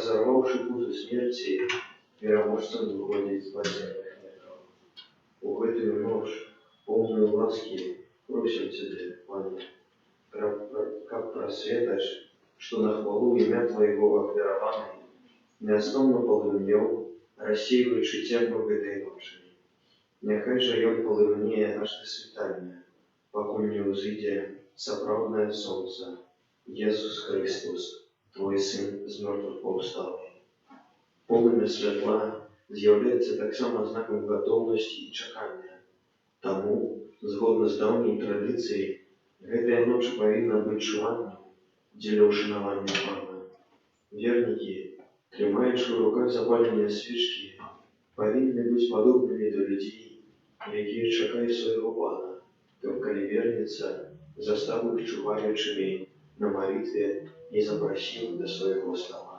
разорвавши путы смерти, переможцем выходит из подземных миров. В эту ночь, полную ласки, просим Тебя, Пане, как просветач, что на хвалу ім'я Твоего ахвярованы, неостанно полымнёў, рассеиваючи цемру гэтай ночи. Няхай жа ён полымнее аж до світання, пакуль не ўзыдзе сапраўднае сонца, Езус Христос, Твой Сын з мёртвых паўсталы. Полымя святла з'яўляецца таксама знакам гатоўнасці і чакання. Таму, згодна з даўняй традыцыяй, гэтая ноч павінна быць чуваннем дзеля ўшанавання Пана. Вернікі, трымаючы ў руках запаленыя свечкі, павінны быць падобнымі да людзей, якія чакаюць свайго Пана, каб калі вернецца, застаў іх чуваючымі на малітве і запрасіў да свайго стола.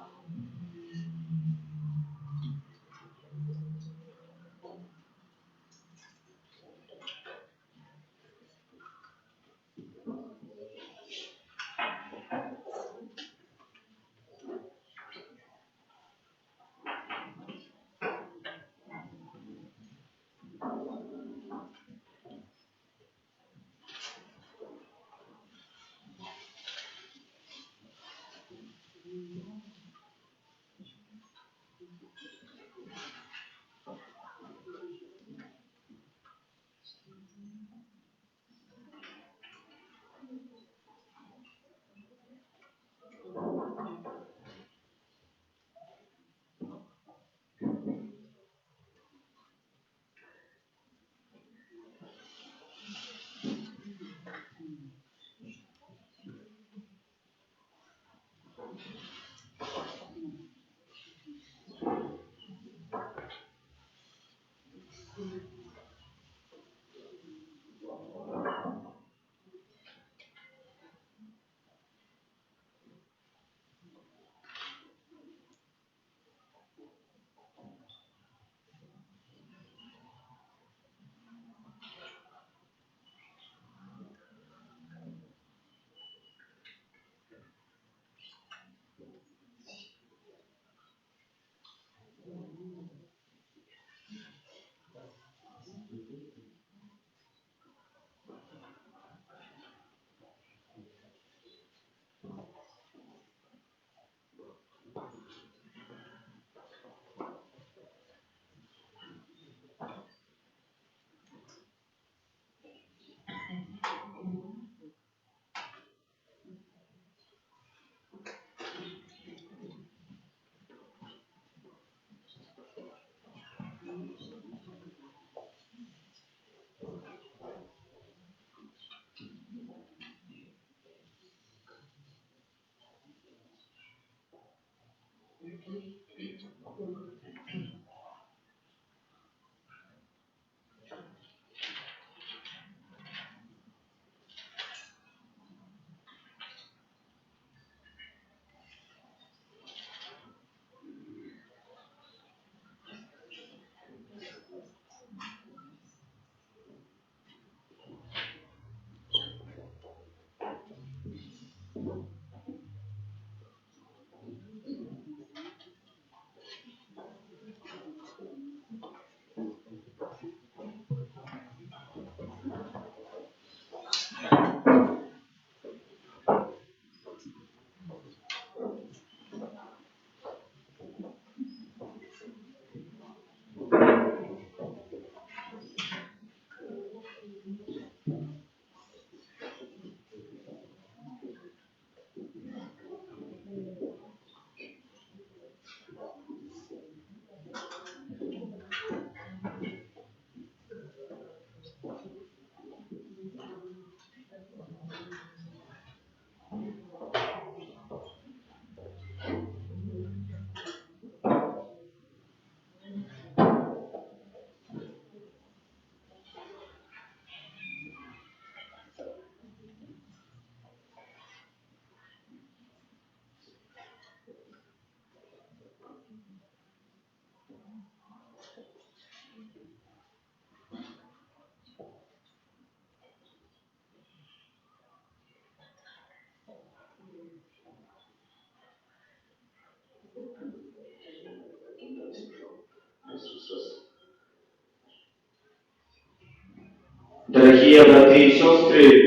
Дорогі брати і сестри,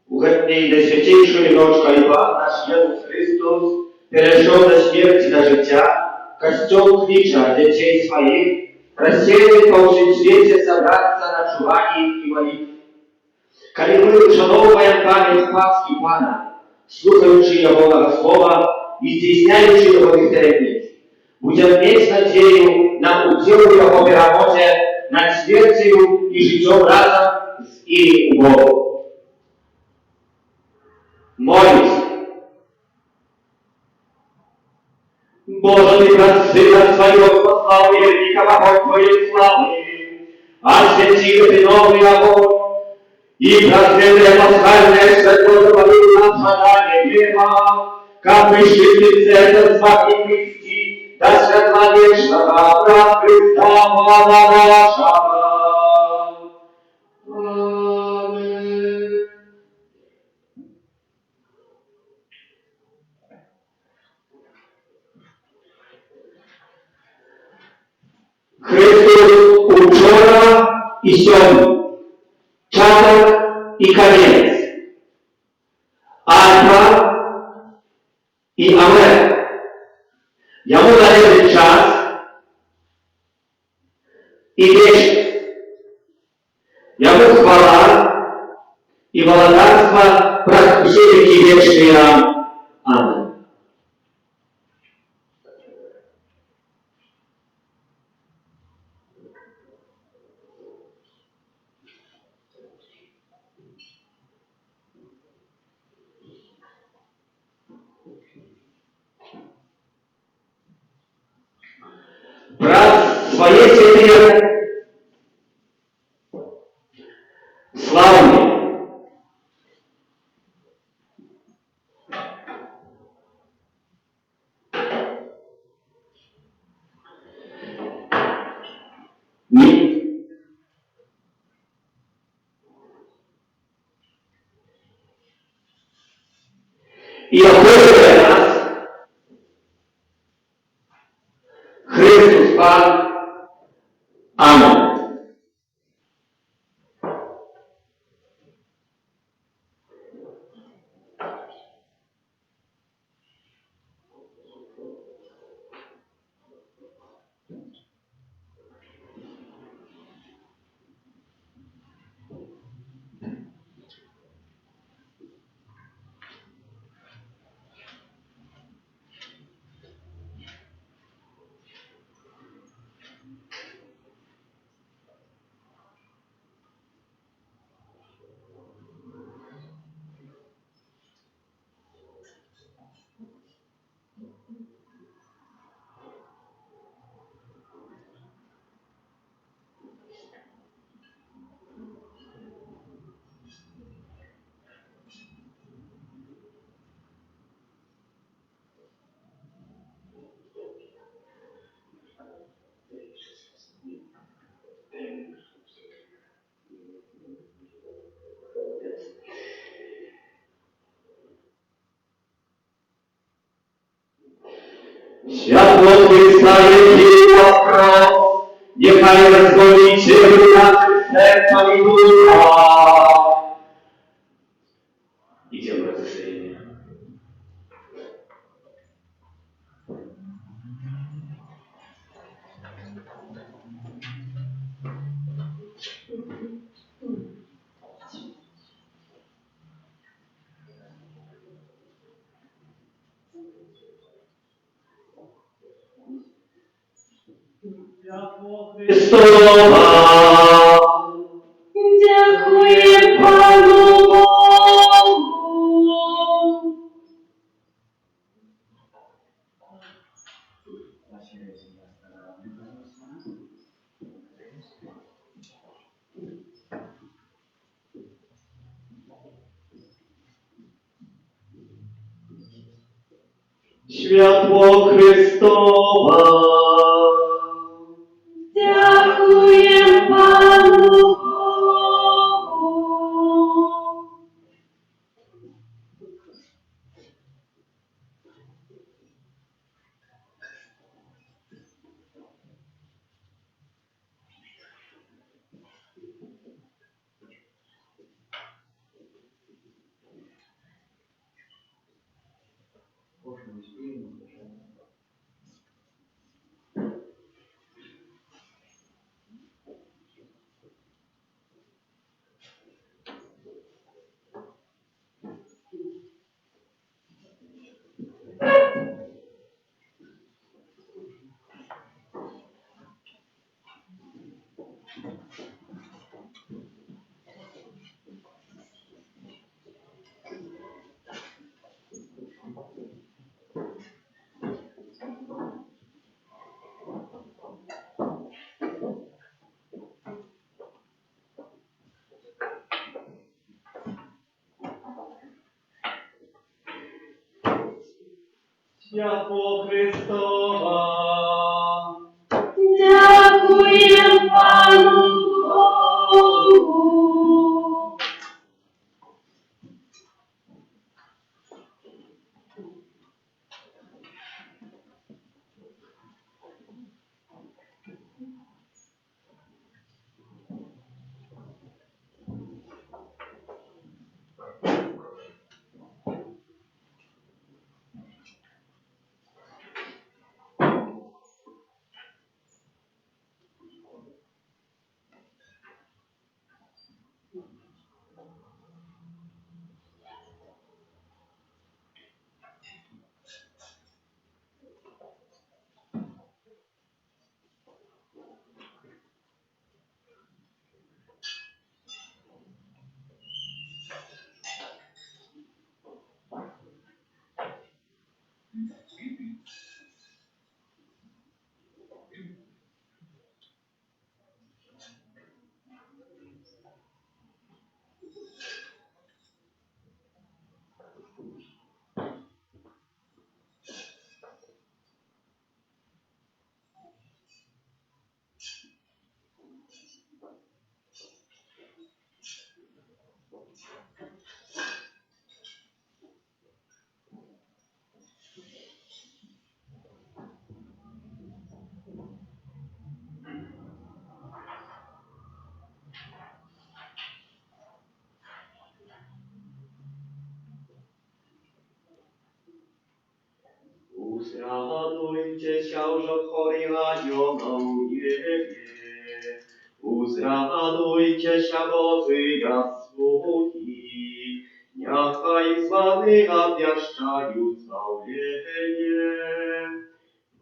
у гэтej найсвятейшої ночі Іван, наш Єсус Христос, перейшов до смерті до життя, Костел клича детей своих, рассеянных по всем свете, собраться на чувании и молитве. Коли мы ушановываем память Пасхи Пана, слухаючи Его Богослова и здійсняючи Его таємниць, будем мать надею на удел Его перемоте над смертью и житьем разом и Богом. Молись. Боже, Ты пред Сына Своего послал великого огонь Твоей славы, освети Ты новый огонь, и просветлое пасхальное светло запалил нам страдания греха, как пришли церковь звать Христи, до светла вечного прав Христа Бога нашего. Аминь. Христос учора і сьогодні, початок і кінець, Альфа і Омега. Йому належить час і вічність. Йому хвала і володарство про всі віки вічні. Аминь. Про своє святые славные и охотливый нас Христос Пан. Аминь. Святло Христа, який воскрес, нехай розгоріться в наших серцях і душах. Идем в разрешение. Христова. Дякує Пану Богу. Святло Христова. Дякує Пану Богу. Światło Chrystowa. Dziękuję Panu Bogu. Uzradujcie się, że chory anioł niebie. Uzradujcie się, bo wyjazduj. Niechaj zwany obwieszczają zbawienie.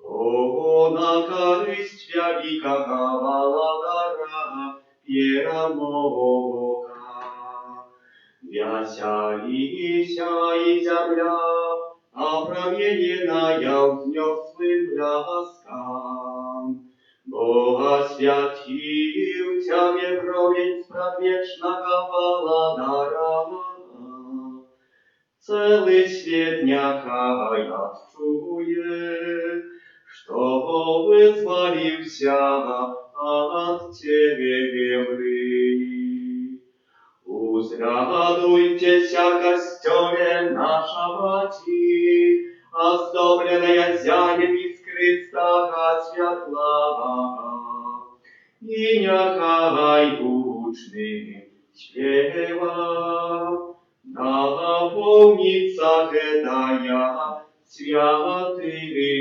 Bo na korzyść wielka Władara pierwomoga. Wesialiся i земля, a promieniena ją wzniosłym blaskam. Boga świecił Ciebie promień spradwiecznego Władara. Cały świat niechaj odczuje, что вызволился от темрявы. Uzradujcie kościołem nasza Maci, оздобленная зянем искрыстого światła. I niechaj uczny śpiewa, napełnica Hedaja światynia.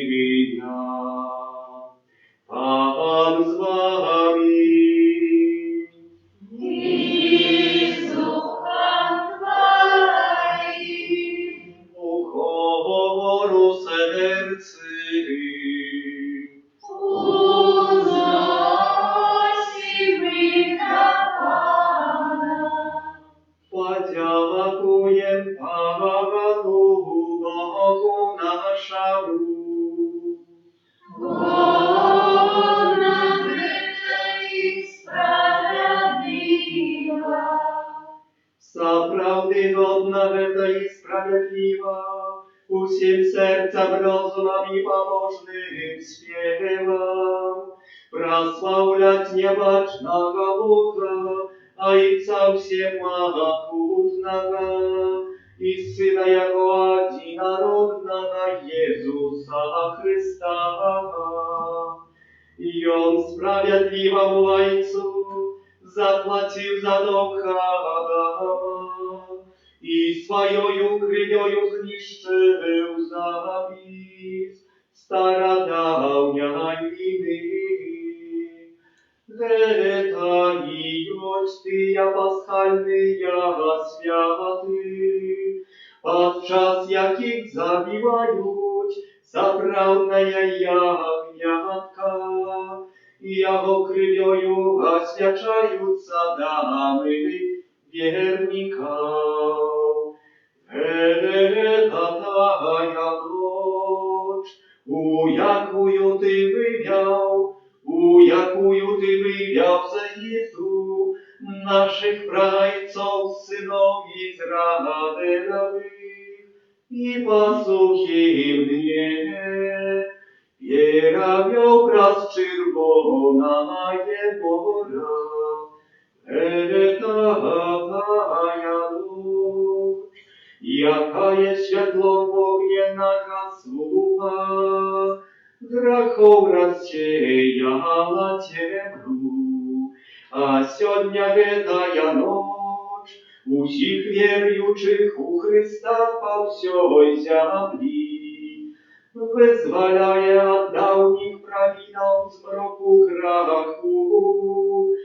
Pan z wami. Uchoru sercy. Podziękuję Panu Bogu naszemu. Zaprawdy godna weta i sprawiedliwa, усім серцем, розумом і побожним śpiewam. Прославлять небачного Бога, а и всемогутного, и Сына Его одинородного Иисуса Христа. И Он справедливому Отцу заплатил за долг Адама, i swojою кривьою знищив завіс, стародавня війни. Гета ідуть тия пасхальния святи, подчас яких забивають справдная ягнятка, Яго кривьою освячаются дамы верников. Это тая ночь, у якую ты вывел за Египту наших прайцов, сынов Израилевых, и по сухим дне перевел червоное море. Это тая ночь, якая світло вогняного слупа, драков рассеяла темру. А сьогодні тая ночь, усіх віруючих у Христа по всій землі, визволяє от давніх провинов змроку граху,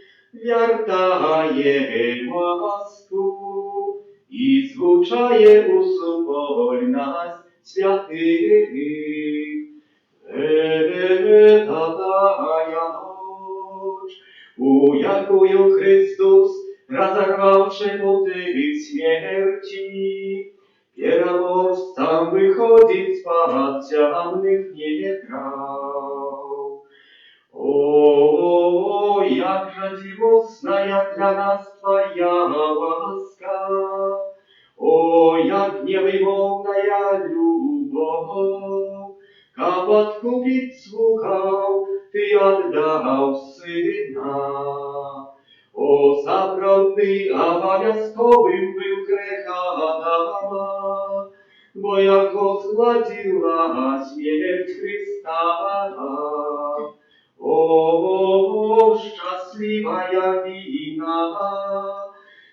вертає ласку і звучає у соборність святих. Это тая ночь, у якую Христос, разорвавши путы смерти, первостом выходит с-под темных нетрав. О, як же дивосная для нас твоя ласка, о, як невимовная любовь, как откупить слухов ты отдал сына. О, заправдный обовязковым был греха Адама, бо яко згладила смерть Христа. О, щасливая вина,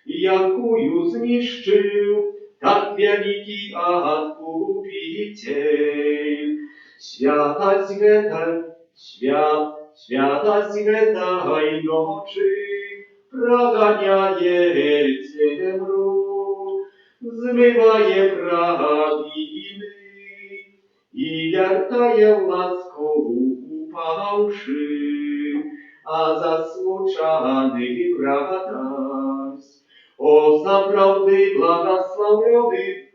якую знищив так великий Откупитель. Святость этой ночи прогоняет темру, змывая провины и вертая в ласку упавших, а засмученных радость. О, заправды благословленный,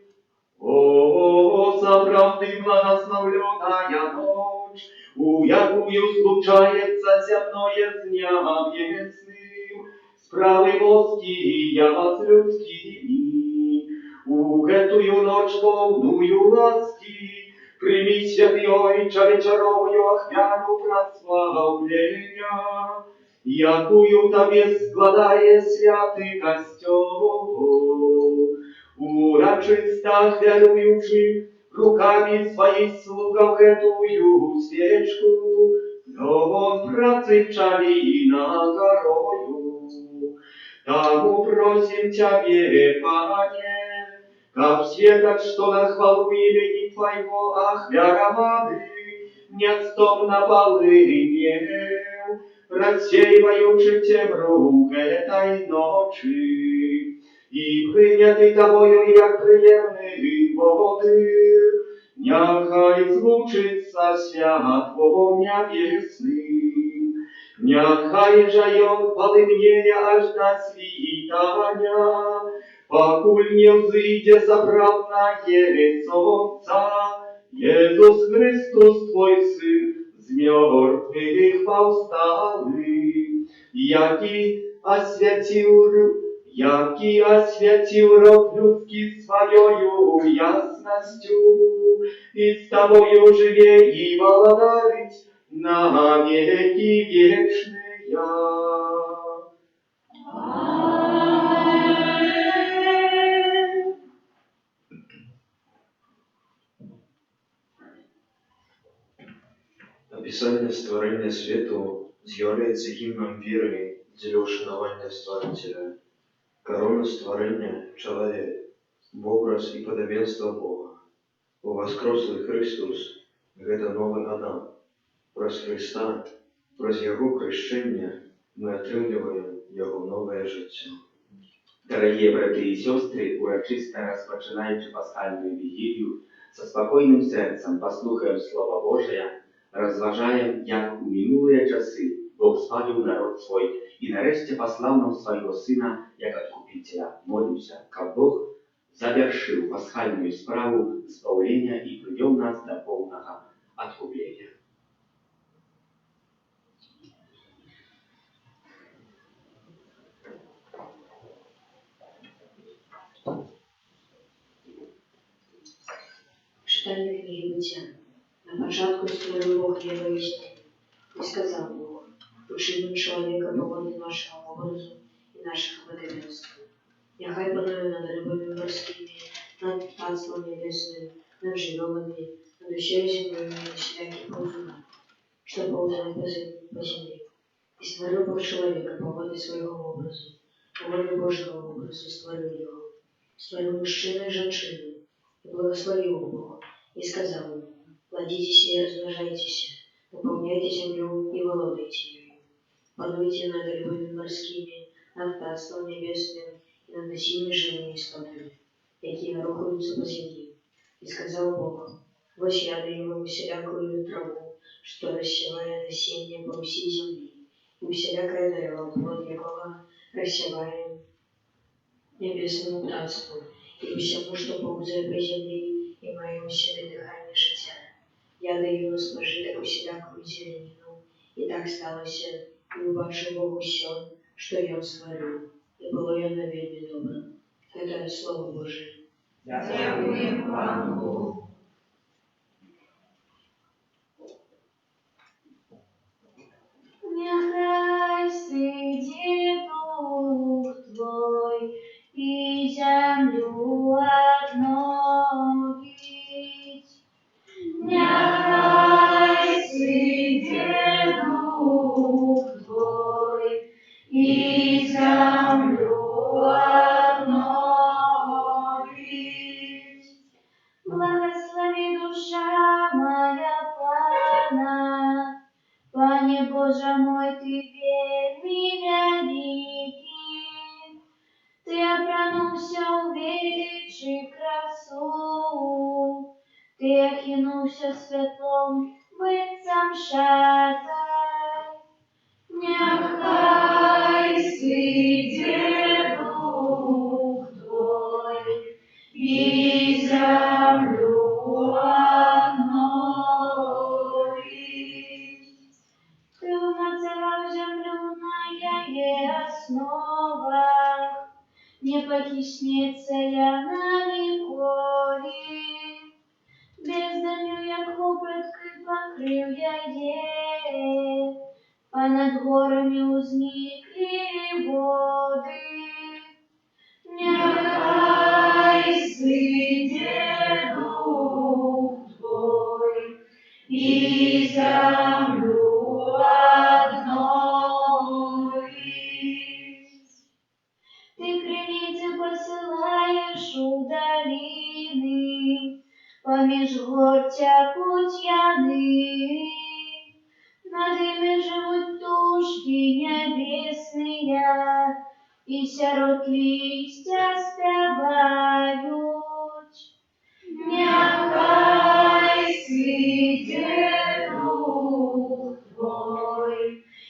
о, заправды благословленная ночь, у якую случается земное с небесным, справедливостия с людскими. У эту ночь полную ласки прими, святый Отче, вечеровую охвяну прославления, якую Тебе складає святый костел. Урочисто верующих руками своих слугов этую свечку, но процепчали на горою. Тому просим Тебе, Пане, как сведать, что на хвалу имени Твоего охвярованы, нестомно полынем, рассеивающий темру этой ночи, и принятый Тобою, як приємний Богатир, нехай звучиться свят Твого небесный, нехай же он полымнее аж до свитания, покуль не взыйде заправдное солнце, Иисус Христос, Твой Сын, з мертвых повсталый, який освятил род людский своею ясностью, и с Тобою живе и благодарить на веки вечные. Описание створения свету з'являється гімном віри для ушанування Створителя. Корона створення – чоловік. вобраз і падабенства Бога. Уваскрослы Христос – гэта новы Адам. Праз Христа, праз Яго хрещення мы атрымліваем Яго новае жыццё. Дорогие братья и сестры, урочисто распочинаючи пасхальную вигилию, со спокойным сердцем послухаем Слово Божие, розважаем, як у минулые часы Бог спалил народ свой и нарешті послал нам своего Сына, як Откупителя. Молимся, как Бог завершил пасхальную справу избавления и привел нас до полного откупления. Читання книги Буття. На початку створив Бог небо і землю, і сказав Бог: «Учинимо чоловіка погоди нашого образу і наших подобенств. Нехай панує над рибами морськими, над птацтвом небесним, над животными, над усією землею і всяким ползуном, що ползає по землі. І створив Бог чоловіка погоди свого образу, погоди Божого образу створив його. Створив мужчину і жінку, и благословил Бог, и сказал им: «Плодитесь и размножайтесь, наполняйте землю и володайте ею. Пануйте над рыбами морскими, над птацтвом небесным и над всеми живыми истотами, какие рухаются по земле». И сказал Бог: «Вот я даю вам всякую траву, что рассевая насение по всей земли, и всякое дерево, плод якого рассеваем небесному птацтву, и всему, что ползает по земле, и мое себе дыхание життя. Я даю на спожиток всякую зеленину, и так сталося, и убачив Бог все, что я створил, и было я на вельми добро». Это Слово Божие. Дякуємо Пану Богу. Нехай сидит Дух Твой, и землю обновить. Нехай сидит Дух Твой, и землю обновить. Благослови душа моя Пана, Пане Боже мой, Ты вельми великий. Ты опранувся у величі красу, Ти охинувся світлом, бицям шатай. Нехай сидить Дух Твой, і землю обновить. Ти умацевав землю на її основах, не похищнется я на ніколи. Безданню, як опитки, покрив я є, понад горами узникли води. Нехай сидить Дух Твой, і землю обновить. Ты криницы посылаешь у долины, помеж гор текут яны. Над ими живут птушки небесные, и сирот листья спевают. Нехай сидит Дух Твой,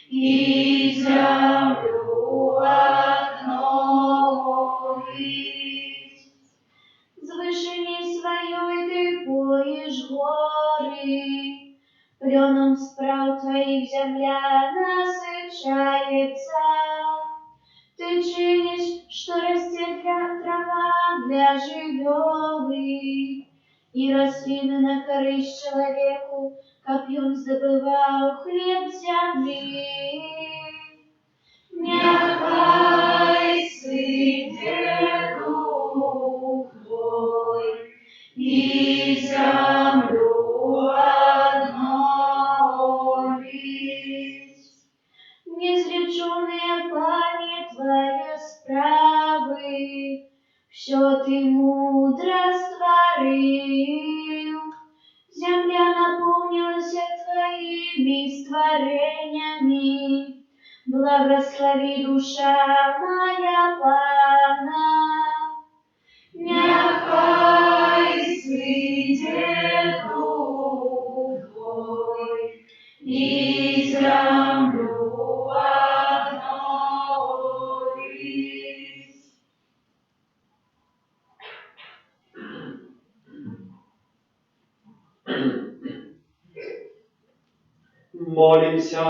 и землю обновить. З вишині своєї ти поїш гори, пленом справ Твоих земля насыщается. Ты чинишь, что растет трава для живёвы, и рослины на корысть человеку копьем сдобывал хлеб земли. Нехай сидит Дух Твой, и землю обновить. Неизреченные, Пане, Твои справы, все Ты мудр Благослови душа моя Пана. Нехай сыйде дух Твой, и землю обновить. Молимся.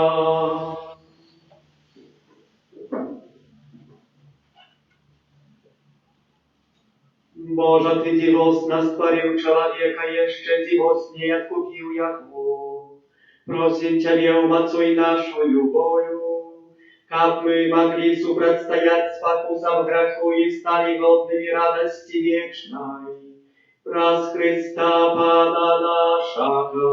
Boże, Ty dziwosna stworzył człowieka, jeszcze dziwosnie odkupił Jaku. Просим Тебя, умацуй нашу любовью, как мы могли супротстоять спокусам греху и стали годными радости вечной. Раз Христа Пана нашего.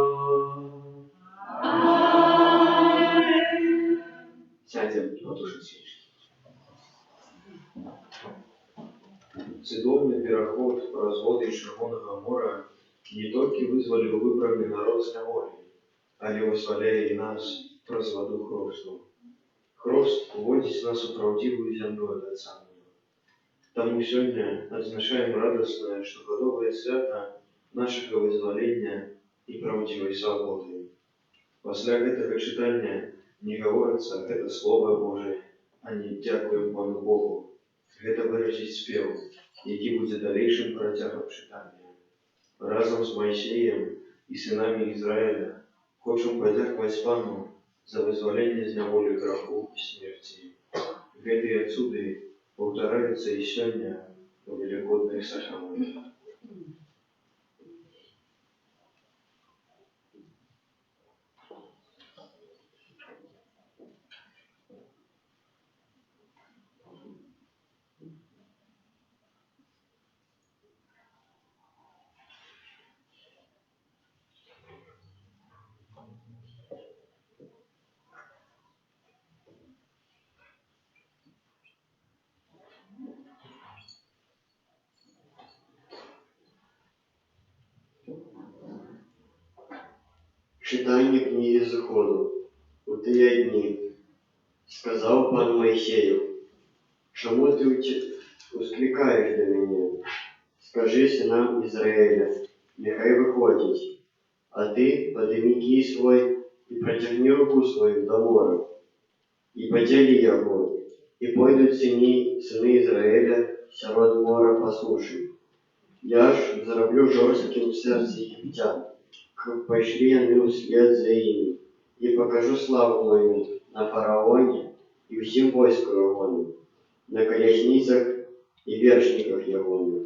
Сядем и потушим свечки. Цудоўны пераход праз воды Чырвонага мора не толькі вызваліў выбраны народ з няволі, але вызваляе і нас праз ваду хросту. Хрост уводзіць нас у праўдзівую зямлю абяцаную. Таму сёння адзначаем радаснае штогадовае свята нашага вызвалення і праўдзівай свабоды. Пасля гэтага чытання не гаворыцца гэта Слова Божае, а не дзякуем Пану Богу. Гэта выразіць спеў, які будзе далейшым працягам чытання. Разам з Майсеем і сынамі Ізраіля хочам падзякаваць Пану за вызваленне з няволі граху і смерці. Гэтыя цуды паўтараюцца і сёння у велікодных сакраментах. Читання книги Заходу. У тыя дні сказав пан Моїсею: чому ти ускликаєш до мене? Скажи синам Ізраїля, нехай виходять, а ти подими кий свой і протягни руку свою до мора, і подели його, і пойдуть сини Ізраїля сярод мора по суші. Я ж зроблю жорстким серце єгиптян, как пошли они вслед за ими, и покажу славу мою на фараоне и всем войску его, на колесницах и вершниках его.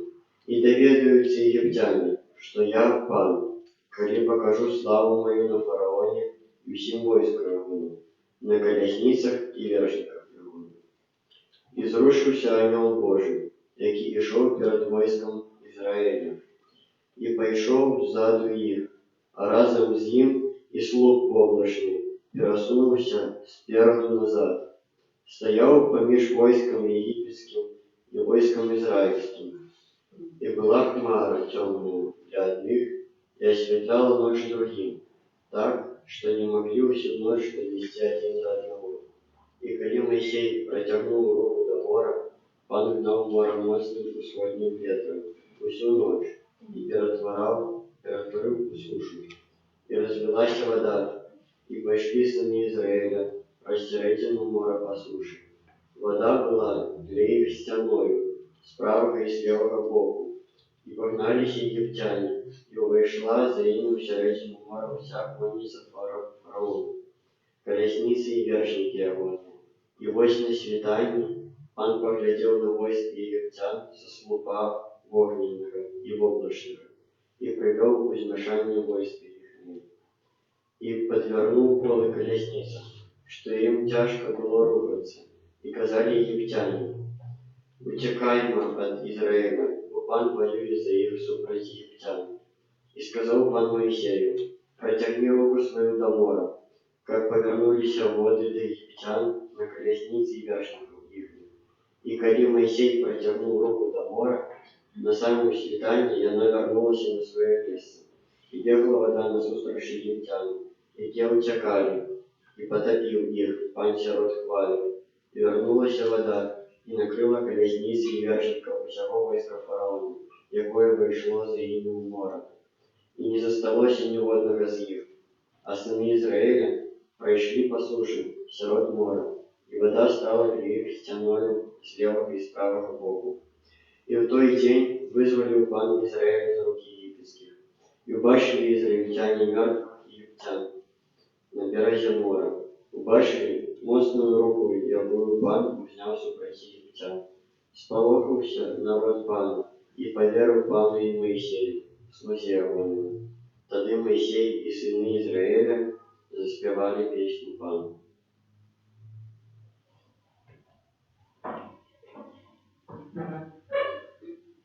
И доведаются египтяне, что я пан, коли покажу славу мою на фараоне и всем войску его, на колесницах и вершниках его. И зрушился анёл Божий, який ішов перед войском Израиля, и пойшов ззаду їх, а разом з ним і слуг облачний пересунувся спереду назад. Стояв поміж войском єгипетським і войском ізраїльським. І була хмара темная для одних и осветляла ночь другим, так, что не могли всю ночь довести один до одного. И коли Моисей протягнул руку до мора, Пан гнал море мощным усходним ветром всю ночь и перетворил у сушу. И разлилась вода, и пошли сыны Израиля растеретину море по суше. Вода была для их стеною, справа и с левого боку. И погнались египтяне, и вышла за ним в середину моря вся конница фараона, колесницы и вершники его. И вось на свидании Пан поглядел на войско египтян со слупа огненного и облачного, и привел к измешанию войска их, и подвернул полы колесницам, что им тяжко было рухаться, и казали египтяне: «Утекаймо от Израиля, бо Пан воюет за их супротив египтян». И сказал Пан Моисею: «Протягни руку свою до мора, как повернулись воды до египтян на колесницы и вершников их». И коли Моисей протянул руку до мора, на самом свидании она вернулась на свое место, и бегла вода насустрач египтянам, и те утекали, и потопил их Пан сирот хвали, І вернулася вода, і накрила колесниці і вершників усього війська фараона, якое прийшло за ними в море. І не зосталося ні одного з їх. А сини Ізраїля пройшли по суші серед моря, і вода стала для їх стіною з лівого і з правого боку. І в той день визволив пан Ізраїля з руки єгипетських. І убачили ізраїльтяне мертвих єгиптян на березі моря. Убачили моцную руку, якую пан узняв супроти єгиптян. Сполохався народ пана, і повірив пану і Моїсею, слузі Ааронові. Тоді Моїсей і сини Ізраїля заспівали пісню пану.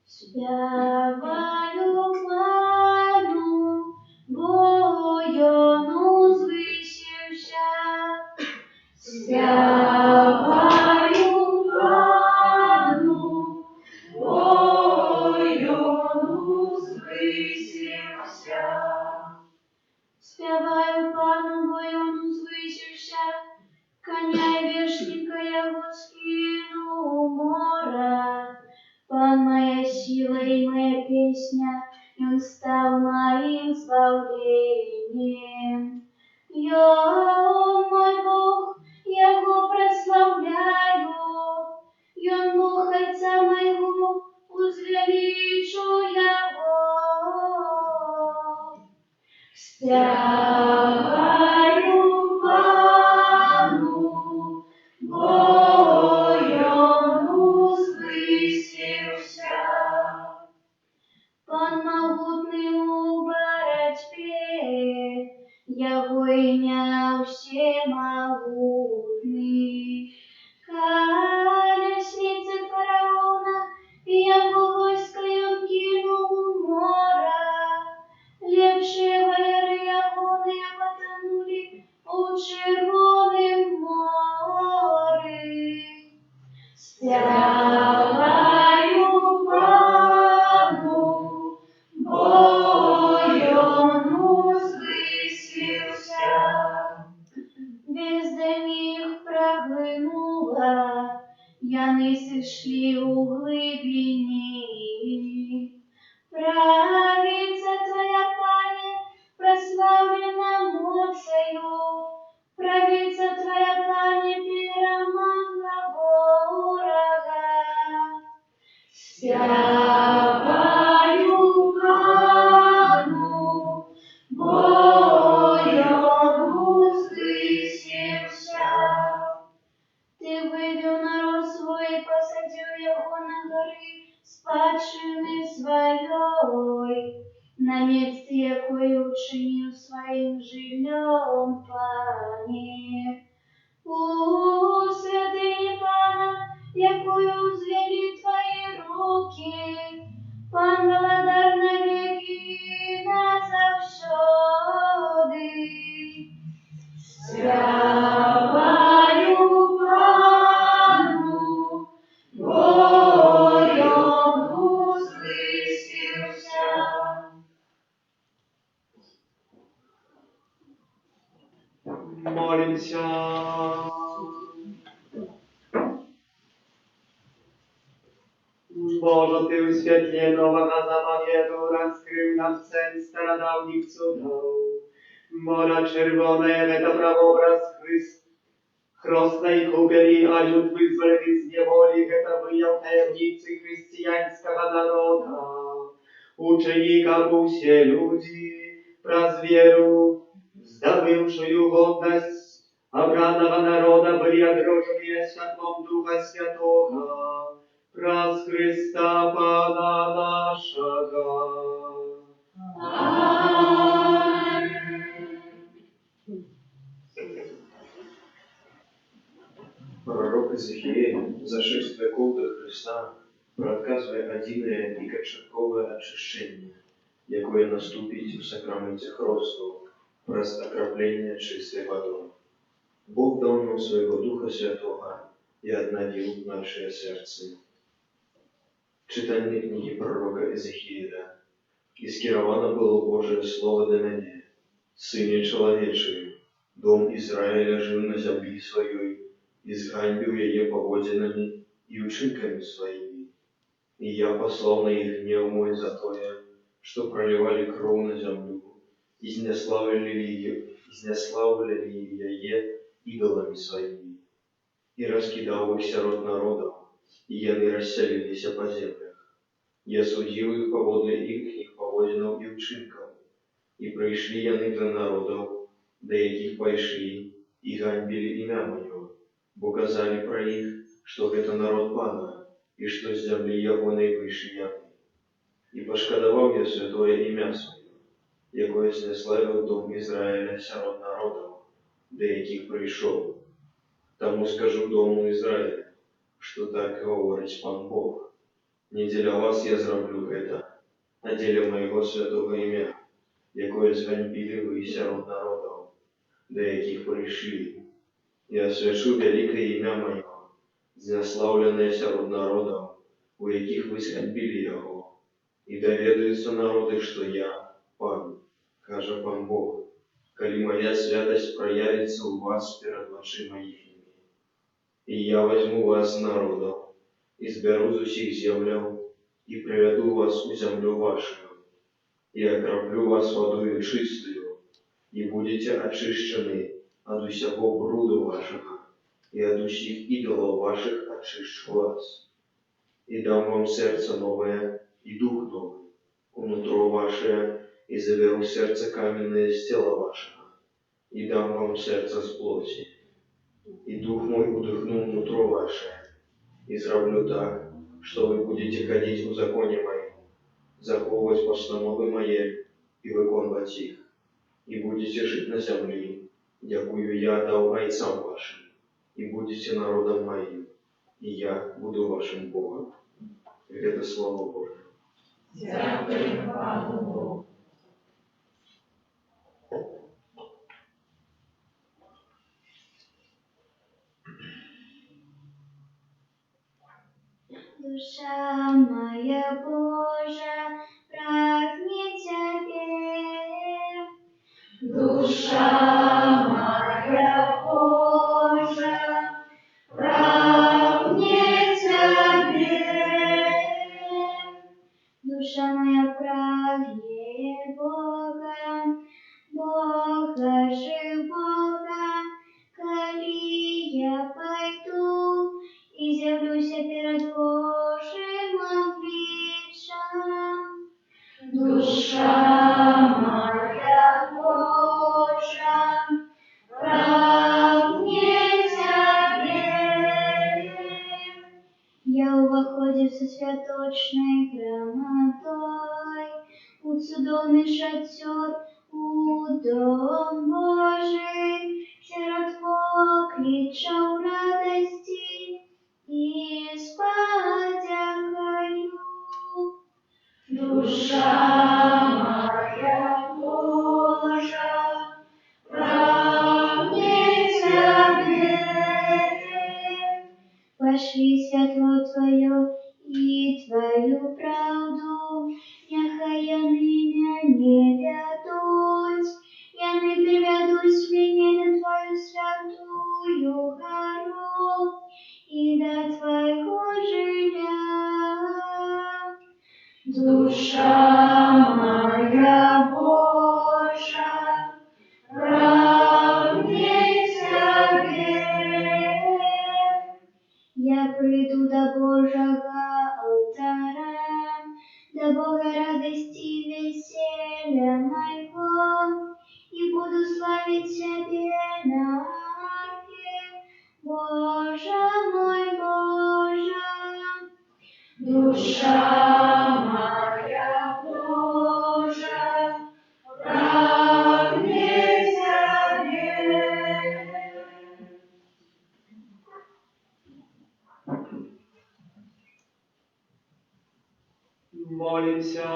Спяваю пану, бо йому звисівся. Спяваю пану, бо йому звисівся. Спяваю пану, бо йому звисівся. Коня й вішника його скинув у море. Пан моя сила и моя песня, и он стал моим избавлением. Я, мой Бог, я его прославляю, и он Бог Отца моего, возвеличу его. Спяваю пану, бо йому звисівся. Пан могутний у боротьбі, його ім'я всемогутний. Колесницы фараона, его войско он кинул в море. Лепшие войны ягоны потонули у Червоном море. Спяваю пану, бо йому звисівся. Бездень їх проглинула, яни сошли у глибині. Правица твоя, Пане, прославлена моцею, правица твоя, Пане, перемогла ворога. Спяваю пану, бо йому звисівся. Ти вивів народ свой, посадив його на гори спадщини своєї, на місці якої учинив своїм жильем, Пане. У святині Пана, якою звели твої руки, Пан владар навеки і назавсёды. Спяваю пану, бо йому звисівся. Молимся. Боже, Ty u świetle nowego zapowiedu rozkrył nam cel starodawnych cudów. Mora czerwone, to prawobraz chrostnej kupieli, a lud wyzwolony z niewoli, to wyjął tajemnicy chrześcijańskiego naroda. Uczennika się ludzi, praz wieru, zdobywszy godność obranego naroda, byli odroczeni światłom Ducha Świętego. Praz Chrysta Pana naszego. Пророк Иезекииль за 6 веков до Христа проказує одине і кочергове очищення, якое наступить у сакраменте хросту, праз окропление чистой водой. Бог дал нам своего Духа Святого и обновил наше сердце. Читання книги пророка Езекииля. «І скеровано було Божие Слово до мене, Сыне человечий, дом Израиля жив на землі своей, и зганьбил ее поводинами и учинками своими. И я послал на их гнев мой за то, что проливали кровь на землю, изнеславили ее идолами своими, и раскидал их сирот народов, и яны расселились по землях. Я судил их поводле их поводинов и учинков, и прийшли яны до народов, до яких пайшли, и ганьбили ім'я моє, бо казали про їх, що это народ Пана, і що з землі його найвищі яни. І пошкодував я святое ім'я своє, якое знеславив дом Ізраїля сярод народів, до яких прийшов. Тому скажу дому Ізраїля, що так говорить Пан Бог. Не для вас я зроблю это, а для моего святого ім'я, якое зганьбили ви сярод народів, до яких прийшли. Я освячу велике ім'я моє, знеславлене сярод народів, у яких ви зганьбили його. І доведаються народи, що я Пан, каже Пан Бог, коли моя святость проявится у вас перед очима їхніми. І я возьму вас з народу, і зберу з усіх землів, і приведу вас у землю вашу, и окроплю вас водою чистою, и будете очищены от усякого бруду вашего, и от усіх идолов ваших очищу вас. И дам вам сердце новое, и дух новый, внутро ваше, и заберу сердце каменное с тела вашего, и дам вам сердце с плоти. И дух мой удыхну внутро ваше, и зроблю так, что вы будете ходить в законе моем, заховывать постановы мои и виконувати их, и будете жить на земле, якую я дал отцам вашим, и будете народом моим, и я буду вашим Богом. И это Слово Божие. Дякую Пану Богу. Душа моя Божа прагнет Тебе. Душа моя Божа прагнет Тебе. Душа моя прагнет Бога, Бога живого, коли я пойду и явлюся перед Божьим обличием. Душа моя Божа прагнет Тебе. Я увоходив со святочной грамотой, у цудовный шатер, у дом Божий, сирот поклича радости и с подякою. Душа моя Божа прагнет Тебе. Пошли світло Твоє і Твою правду, нехай яни не ведуть, яни приведуть мене на Твою святую гору і до Твоего жиля. Душа моя Божа прагнет Тебе. Я прийду до Божого алтаря, до Бога радости и веселья моего, и буду славить Тебе на арфе, Боже мой, Боже. Душа моя Божа прагнет Тебе. Молимся.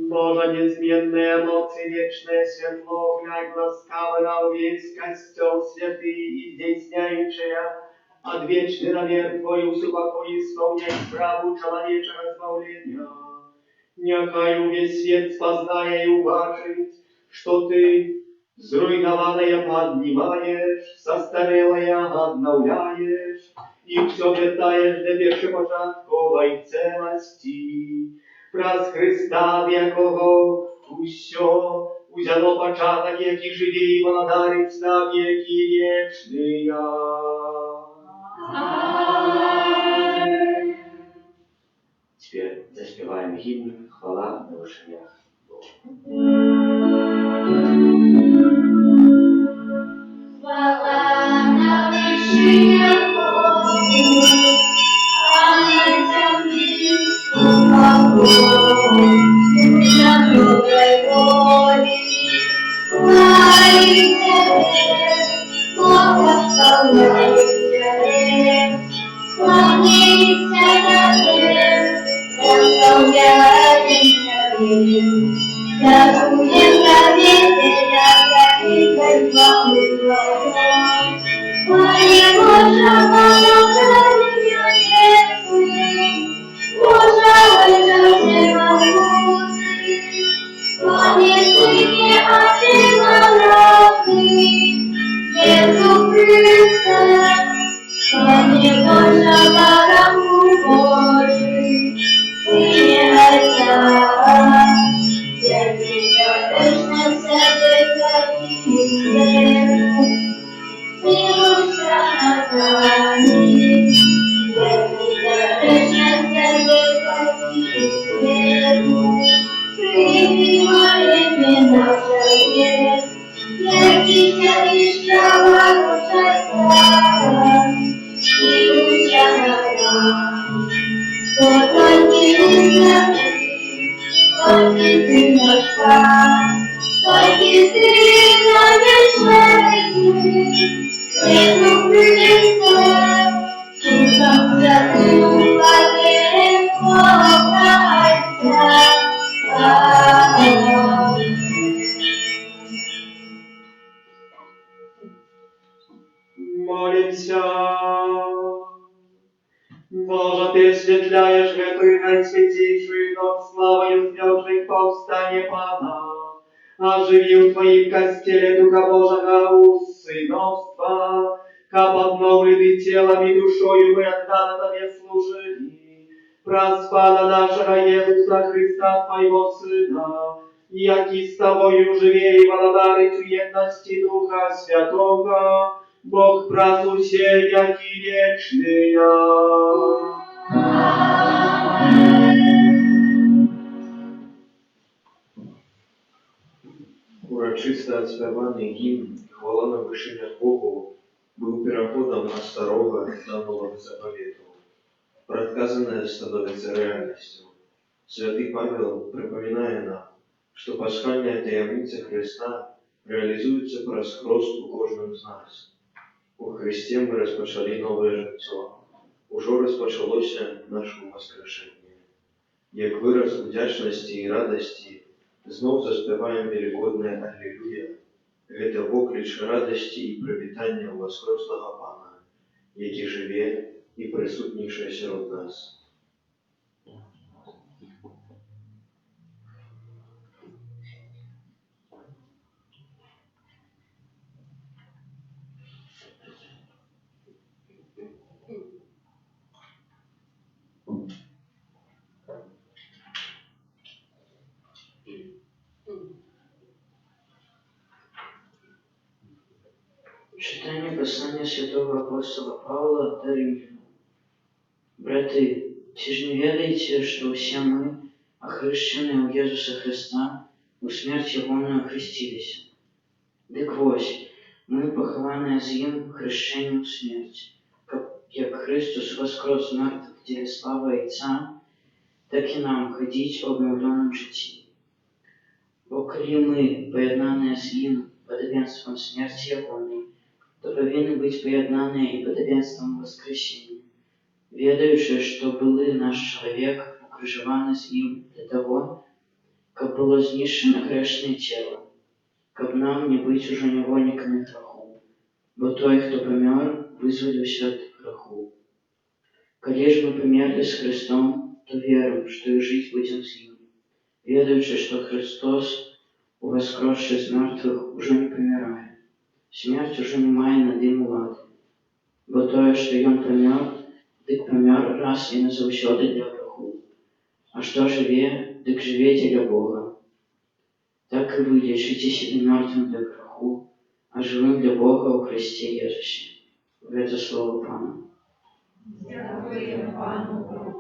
Божа неизменная моц и вечное светло, глядь ласкаво на весь костел святый и здейсняющая, отвечный намер Твой усупокой исполняй справу человечего избавления. Нехай весь свет спознає и уважить, что Ты Зруйнованное поднимаешь, состарелое обновляешь, и все вертаешь до першопочаткової целості. Праз Христа, в якого усьо узяло початок, який живі і володарить на віки вічния. Теперь заспеваем гимн «Хвала на вышинях Богу». Хвала на вершинах Богу, а на землі покой. На доброй волі хвалить Тебе, благословляет Тебе, кланяется Тебе, прославляет Тебе. Даруем Тебе, даруем славу Твою. Твои Боже, благодарю небесный, Боже, всемогущий, Понесли отчимоносный, Иисус Христос, Славе Боже, Богу Божий, Сыне Отца, сердечно Твоему, смилуйся над нами, сердечно Твоему, прими молитвы наши, якися лишь православия, смилуйся над нами, только Ты наш Пан, только Ты наш Вечный, Иисус Христос, Духом Святым поверим в Бога Отца. Аминь. Молимся. Боже, Ты осветляешь эту и наисвятейшую ночь славою звездных повстания Пана, оживи в Твоим костеле Духа Божьего у сыновства, как обновлены телом и душою мы отданы Тебе служили, проспада нашего Иисуса Христа, Твоего Сына, яки с Тобою живее и благодарить в едности Духа Святого, Бог правду все, яки вечные. Урочисто отспеваний гімн «Хвала на вишинях Богу» был переходом от Старого до Нового Заповета. Предсказанное становится реальностью. Святый Павел припоминает нам, что пасхальная таємниця Христа реализуется праз хрост у кожному з нас. У Христі ми розпочали нове життя. Уже розпочалося наше воскрешення. Як вираз вдячності і радості, знов заспіваємо великодне Аллилуйя. Гэта вокліч радості і привітання воскреслого Пана, який живе і присутніший серед нас. Читание послания святого апостола Павла до Римлян. Браты, ці ж не ведаеце, што ўсе мы, ахрышчаныя ў Езуса Христа, у смерць ягоную хрысціліся. Дык вось, мы пахаваныя з ім хрышчэннем у смерць, каб як Христос воскрес з мертвых дзеля славы Отца, так і нам хадзіць у обновленном жыцці. Бо калі мы, паяднаныя з ім падабенствам смерці ягонай, то павінны быць паяднаныя і падабенствам воскресення, ведаючы, што былы наш чалавек укрыжаваны з ім для таго, каб было знішчана грэшнае цела, каб нам не быць ужо нявольнікамі граху, бо той, хто памёр, вызваліўся ад граху. Калі ж мы памерлі з Христом, то верым, што і жыць будзем з ім, ведаючы, што Христос воскресший з мертвих, уже не помирає. Смерть уже не має над ним влади. Бо тое, што ён памёр, дык памёр раз і назаўсёды для граху. А што жыве, дык жыве дзеля Бога. Так і вы лічыце сябе мёртвым для граху, а жывым для Бога ў Хрысце Езусе. Гэта слово Пана. Дякуємо Пану Богу.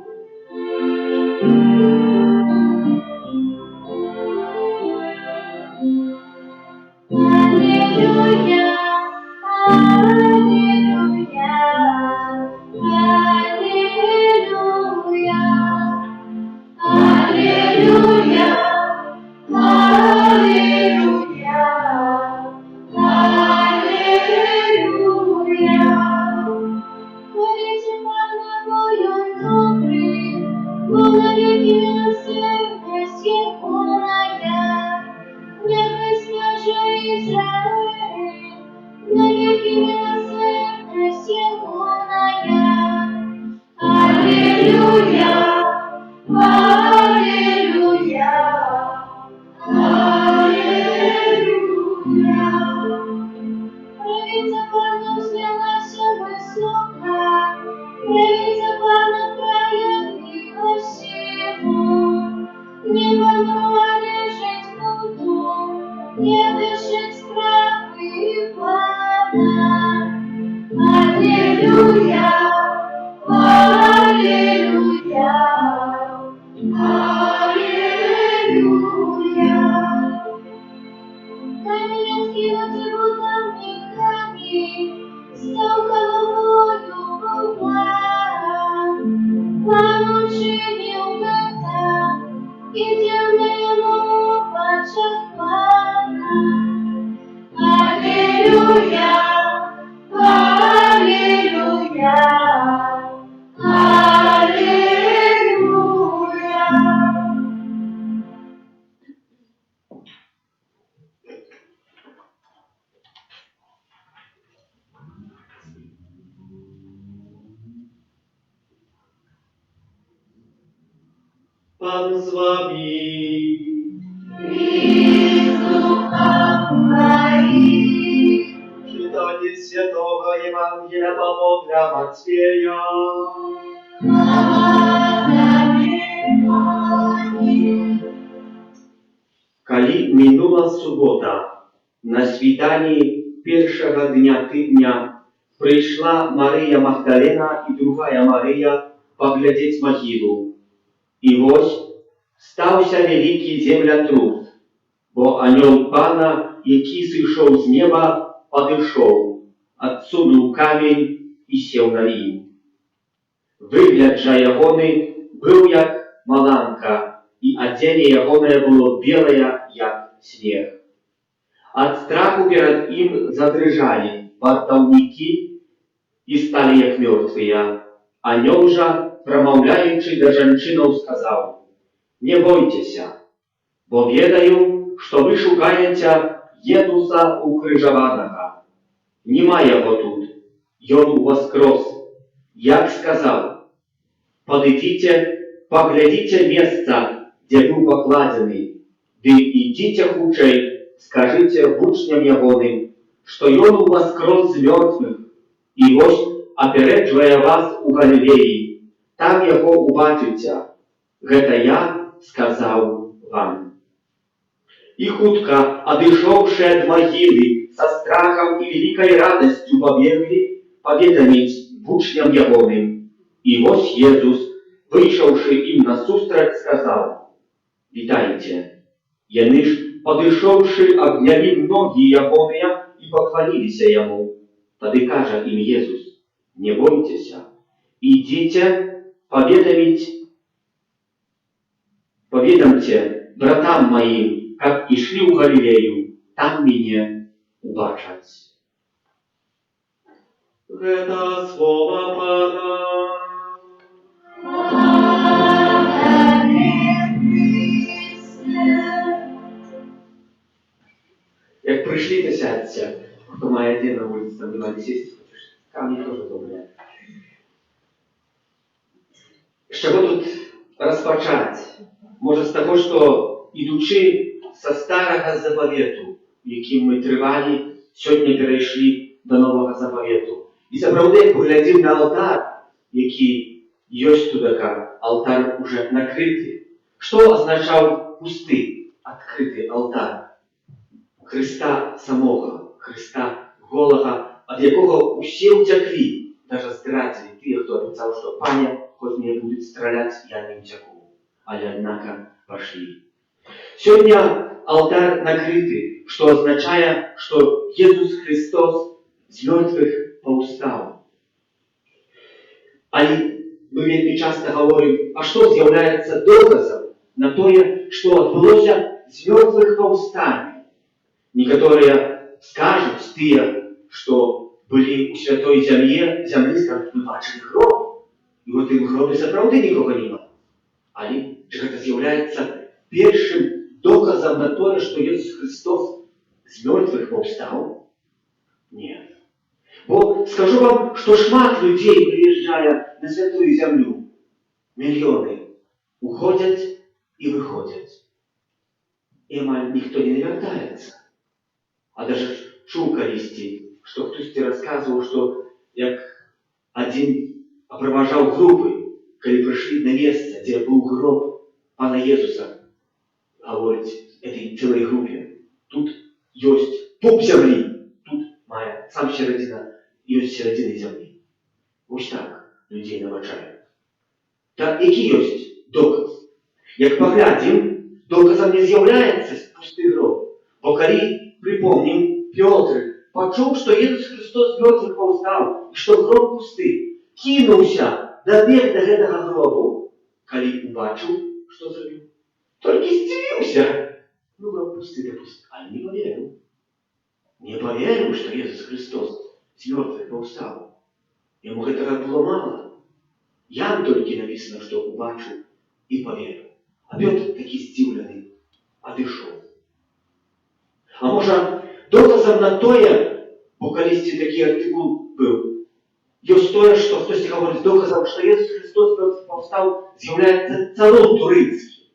Аллилуйя, аллилуйя, аллилуйя, аллилуйя, аллилуйя, аллилуйя. Хвалите Пана, бо Он добрый, бо навеки милосердность Егоная. Нехай скаже Израиль, навеки милосердность Егоная. Аллилуйя, аллилуйя, аллилуйя. Правица Пана взнялась высоко, правица Пана проявила силу. Небо лежить буду, не дышать страху и Пана. Аллилуйя, аллилуйя, аллилуйя. Камень откинутый будовниками, стал головою Бога. Пан учинил это, и дивно ему в очах Пана. Аллилуйя, аллилуйя, аллилуйя. Pan z wami. I z duchem Twoim. Czytanie Świętego Ewangelia Pawła Macieja. Калі мінула субота, на світанні першага дня тыдня прыйшла Марыя Магдалена і другая Марыя паглядзець магілу. І вось стаўся вялікі землятрус, бо анёл Пана, які сышоў з неба, падышоў, адсунуў камень і сеў на ім. Выгляд жа ягоны быў як маланка, і адзенне ягонае было белае, як снег. Ад страху перад ім задрыжалі вартаўнікі і сталі як мёртвыя. Анёл жа, прамаўляючы да жанчынаў, сказаў: «Не бойцеся, бо ведаю, што вы шукаеце Езуса укрыжаванага. Нема яго тут, ён уваскрос, як сказаў. Падыдзіце, паглядзіце месца, дзе быў пакладзены, ды ідзіце хутчэй, скажыце вучням ягоным, што ён уваскрос з мёртвых, і вось апярэджвае вас у Галілеі, там яго убачыце. Гэта я сказаў вам». І хутка, адышоўшы ад магілы, са страхам і вялікай радасцю пабеглі паведаміць вучням ягоным. І вось Езус, выйшаўшы ім насустрач, сказаў: «Вітайце». Яны ж, падышоўшы, абнялі ногі ягоныя і пакланіліся яму. Тады кажа ім Езус: «Не бойцеся, ідзіце паведамце братам маім, каб ішлі ў Галілею, там мяне убачаць». Гэта слова Пана. Як прыйшлі, то сядьце. Хто мае дзе на вуліцы, там диване сесть хочеш. Камні теж добре. З чого тут розпочати? Може з того, що ідучи со старого заповіту, яким ми тривалі, сьогодні перейшли до нового заповіту. І справді поглядів на алтар, який є тут, алтар уже накритий. Що означав пустий, відкритий алтар? Христа самого, Христа голого, від якого усі утекли, навіть зрадили, ті, хто обіцяв, що Паня, хоч мене будуть стріляти, я не утеку. Але, однако, пошли. Сьогодні алтар накритий, що означає, що Ісус Христос з мертвих повстав. Але ми вельми часто говоримо, а що з'являється доказом на те, що відбулося з мертвих повстання? Некоторые скажут, те, что были у святой земли, скажут, мы бачили гроб, и вот в гробі справді нікого нема. Але чи це з'являється першим доказом на те, що Ісус Христос з мертвих повстав? Ні. Бо скажу вам, що шмат людей, приїжджає на святую землю, мільйони, уходять і виходять. І майже ніхто не вертається. А даже чув колісті, що хтось розказував, що як один опроважав групи, коли прийшли на місце, де був гроб Пана Єсуса, говорить этой цілій групі, тут є пуп землі, тут має сам середина, є середини землі. Ось так людей навчають. Та який є доказ? Як поглядім, доказом не з'являється пустий гроб. Бо коли припомним, Петр почув, що Ісус Христос з мертвих повстав, і що гроб пустий. Кинувся, добіг до цього гробу, коли побачив, що зробив. Тільки здивився. Ну, гроб пустий, да пустий. А не повірив. Не повірив, що Ісус Христос з мертвих повстав. Йому цього було мало. Ян тільки написано, що побачив і повірив. А Петр такий здивлений, одійшов. А може, доказом на тое, бо колись такий артикул був, є те, що хтось говорить, доказом, що Ісус Христос повстав, з'являється царом туринський.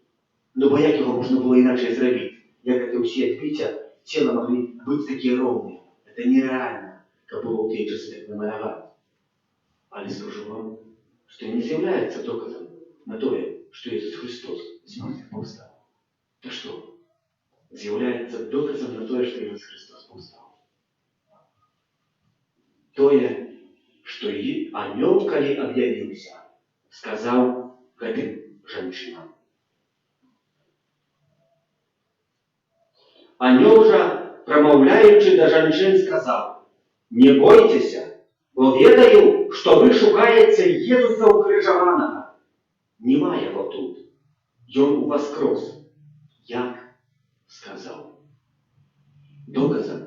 Ну, бо як його можна було інакше зробити? Як це всі відбиття тіла могли бути такі ровні? Це нереально, як було у ті часи так намалювати. Але скажу вам, що не з'являється доказом на те, що Ісус Христос з мертвих повстав. Та що? З'являється доказом на те, що Ісус Христос повстав. Тое, що і анёл, коли об'явився, сказав гэтым женщинам. Анёл же, промовляючи до женщин, сказав: «Не бойтеся, бо ведаю, що ви шукаєте Єсуса укрижованого. Нема його тут. Йон у воскрес. Як сказав». Доказом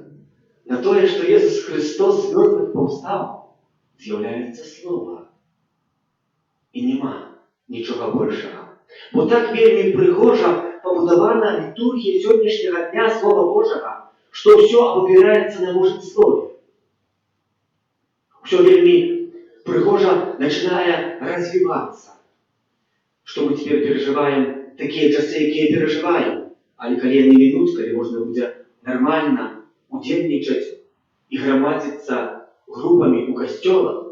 на те, що Ісус Христос з мертвих повстав, з'являється Слово. І нема нічого більшого. Бо так вельми пригожа побудована літургія сьогоднішнього дня Слова Божого, що все опирається на Божьем Слові. Все вельми пригожа починає розвиватися. Що ми тепер переживаємо такі часи, які переживаємо, але коли не минуть, коли можна буде нормально удельничать і громадиться групами у костьолах,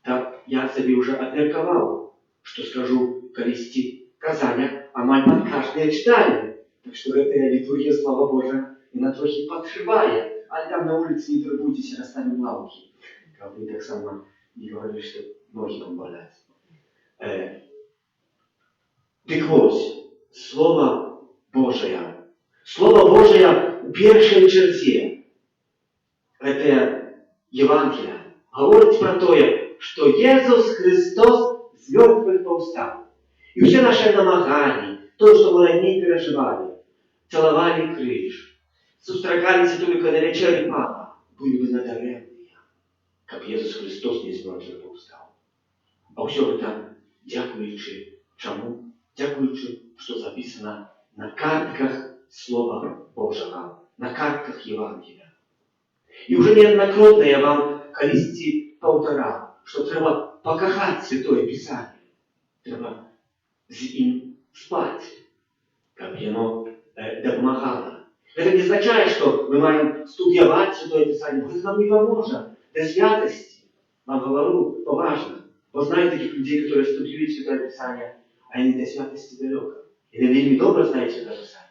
так я собі вже обміркував, що скажу колись казання, а май під кожне читання. Так що це літургія Слова Божа і на трохи підшиває, але там на вулиці не турбуйтесь, розставим лавки. Как вы так само не говорили, что ноги вам болят. Так вот, Слово Божие. Слово Божие в первой черте. Это Евангелие. Говорит про то, что Иисус Христос с мертвых повстал. И все наши намагания, то, что мы ранее переживали, целовали крыш, сустракались только на вечере Папа, были бы надаренные, как Иисус Христос не з мертвих повстав. А все это дякуючи чому? Дякуючи, що записано на картках Слова Божого, на картках Євангелія. І вже неоднократно я вам колись повторяв, що треба покохати Святое Писання. Треба з ним спати, щоб воно допомагала. Це не означає, що ми маємо студіювати Святое Писання, бо це нам не поможе. Для святості, вам говорю, поважно. Бо знаю таких людей, які студіюють Святое Писання, а вони до святості далеко. І не вельми добре знають Святое Писання.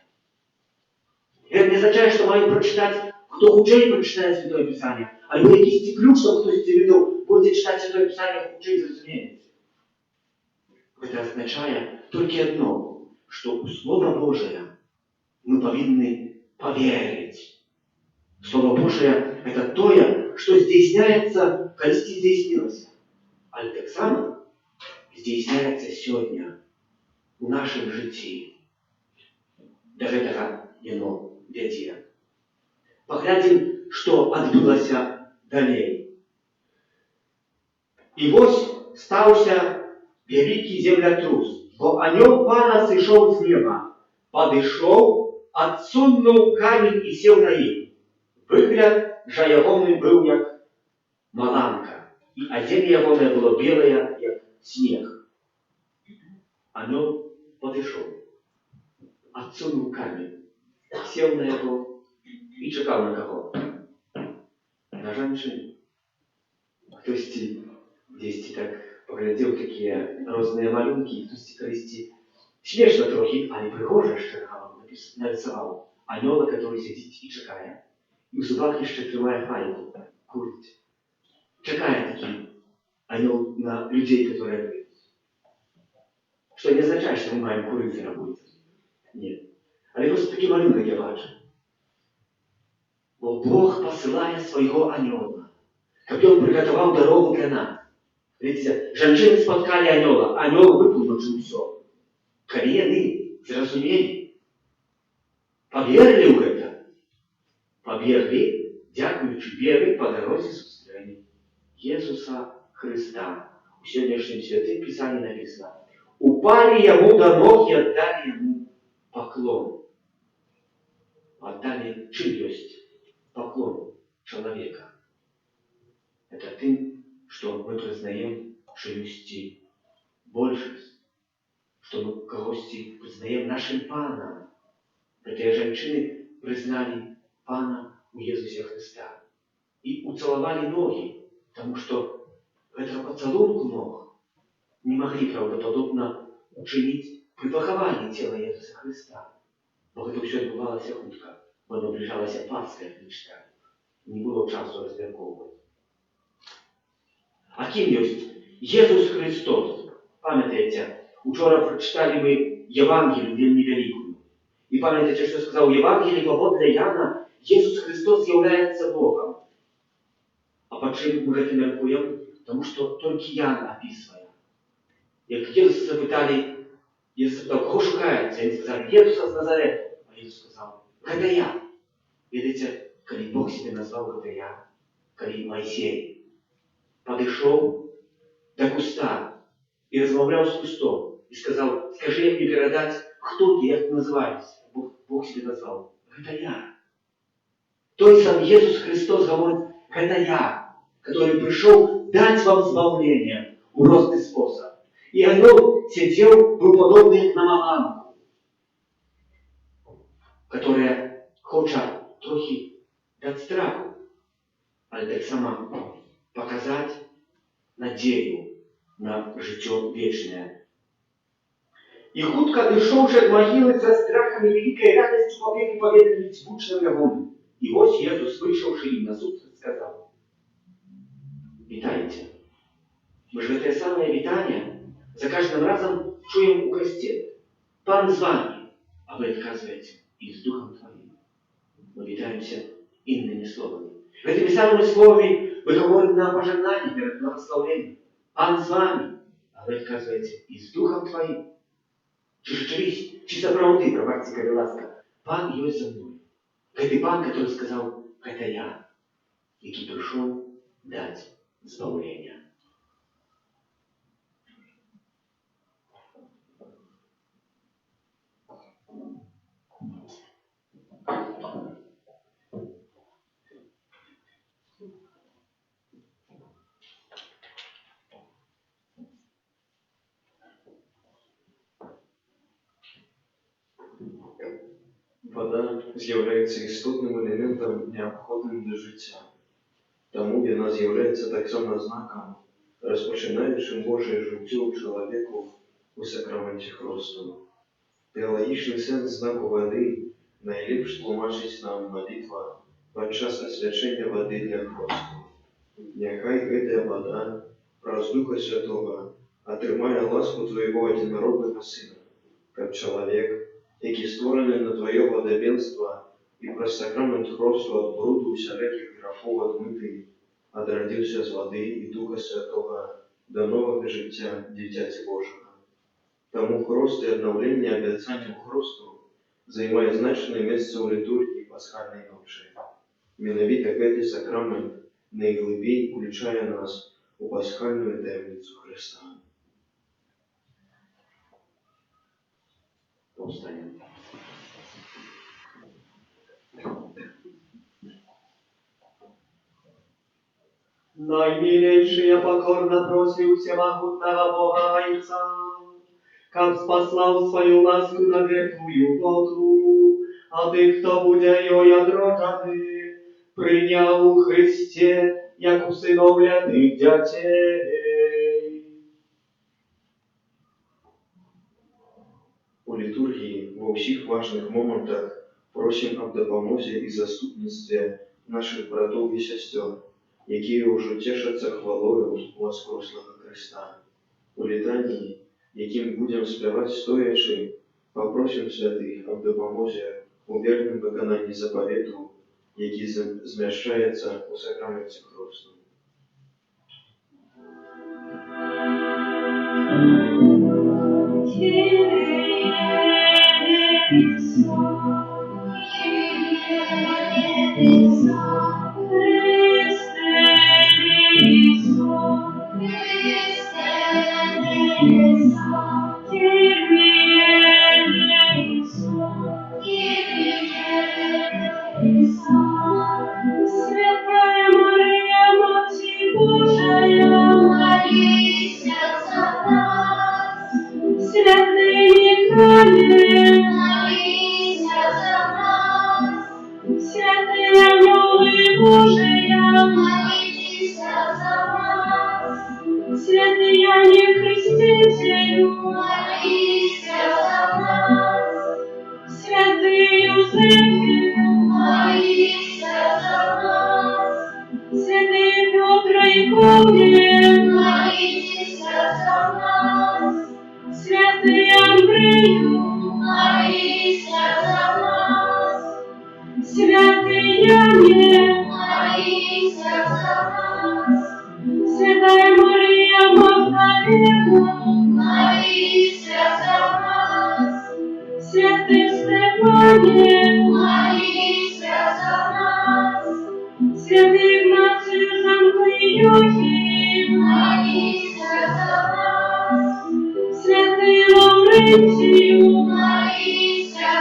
Це не означає, що маємо прочитати, хто худший прочитає Святое Писання, або якийсь ключ, щоб хтось видав, буде читати Святое Писання, худший зрозуміє. Это означает только одно, что у Слова Божия мы повинны поверить. Слово Божие – это то, что здійсняется, когда здійснилось. А так само здійсняется сегодня в нашем житті. Даже этого оно веде. Поглядим, что отбылося далее. И вот стался великий землятрус, бо анёл Пана сышоў з неба, падышоў, адсунуў камень і сеў на ім. Выгляд жа ягоны быў як маланка, і адзенне ягонае было белае, як снег. Анёл падышоў, адсунуў камень, сеў на яго і чакаў на каго? На жанчыну. Хтосьці дзесьці так поглядзеў такія розныя малюнкі, хтосьці калісьці смешна трохі, але прыгожа яшчэ нарисаваў анёла, который сядзіць і чакае. І ў зубах яшчэ трымае файку, курыць. Чакае такі анёл на людзей, которые прыйдуць. Што не азначае, што мы маем курыць і рабіць. Не. Але просто такі малюнак я бачу. Бо Бог пасылае свайго анёла, каб ён прыгатаваў дарогу для нас. Видите, жанчыны спаткалі анёла, анёл вытлумачыў усё. Калі яны зразумелі, паверылі ў гэта, пабеглі, дзякуючы веры, па дарозе сустрэлі Езуса Хрыста. У сённяшнім святым Пісанні напісана: упалі яму да ног і аддалі яму паклон. Аддалі чым ёсць паклон чалавека? Это тым, что мы признаем, что есть большесть, что мы когосьці признаем нашим Паном. Гэтыя жанчыны признали Пана у Иисусе Христа и уцеловали ноги, потому что этого поцелунку ног не могли правдоподобно учинить при поховании тела Иисуса Христа. Бо это все отбывалось хутка, бо наближалась Пасха нечто. Не было часу размерковывать. А кім ёсць Езус Христос? Памятаеце, учора прочитали мы Евангелию вельмі вялікую. И памятаеце, что сказал Евангелие паводле Яна, Езус Христос является Богом. А почему мы это мяркуем? Потому что только Ян описывает. Як Езуса запытали, Езус запытал, кого шукаете? Они сказали, Езуса с Назарета. А Езус сказал, это я. Видите, коли Бог себе назвал, это я. Коли Моисей подошел до куста и размовлял с кустом. И сказал, скажи мне передать, кто ты, как ты называешься. Бог себе назвал. Это я. Той сам Иисус Христос говорит, это я, который пришел дать вам избавление в ростный способ. И анёл сидел, был подобный на маланку, которая хочет трохи дать страху, але так само показать надею на жыццё вечное. И хутка дышоўшы ад магілы са страхам і вялікай радасцю пабеглі паведаміць вучням ягоным. И вось Езус, вышаўшы ім насустрач, сказал: «Витайте». Мы же это самое витание за каждым разом чуем у костей. Пан с вами, а вы отказываете и с Духом Твоим. Мы витаемся иными словами. Этими самыми словами вы говорите нам пожелание перед благословением. Пан с вами, а вы отказываете и с Духом Твоим. Чи rzeczywiście, чи сапраўды, пробачце, калі ласка, Пан ёсць за мной. Гэты Пан, который сказал, это я, які пришел дать избавление. Вода з'являється істотним елементом, необхідним для життя. Тому вона з'являється так само знаком, розпочинаючим Боже життя чоловіку у сакраменті Христу. Теологічний сенс знаку води найліпше тлумачить нам молитва під час освячення води для Христу. Нехай эта вода праз Духа Святого отримає ласку Твоєго одинородного Сина, як чоловік, який створений на Твоє подобенство і праз сакрамент Христу от бруду всяких гріхов отмитий, отродився з води і Духа Святого до нового життя Дитяті Божого. Тому Христ і обновлення обіцяння Христу займає значне місце у літургії Пасхальної ночі. Менавіта цей сакрамент найглибей включає нас у пасхальну таємницю Христа. Повстанем. Najmilejszy ja покорно просил всемогутного Бога Отца, как спаслал свою ласку на ветхую воду, а ты, кто буде ее ядроджаны, принял у Христе, як усиновленных дятей. У літургії во всіх важних моментах просим об допомозі і заступництві наших братів і сестер, які уже тешаться хвалою воскреслого Христа. У літанні, яким будемо співати стоячи, попросим святих об допомозі у вірному виконанні заповіту, який зміщається у сакраменті Христу. Святая Мария, Матерь Божия, молись за нас. Святый Михаил, молись за нас. Святые ангелы Божия, молись за нас. Святый Иоанне Крестителю, молись за нас. Святый Юзефе, молись за нас. Святые Петр и Павел, молись за нас. Святый Андрею, молись за нас. Святый Яне, молись за нас. Святая Мария Магдалена, молись за нас. Святый Стефане, молись за нас. Святый Игнаций из Антиохии, молись за нас. Святый Лаврентий, молись за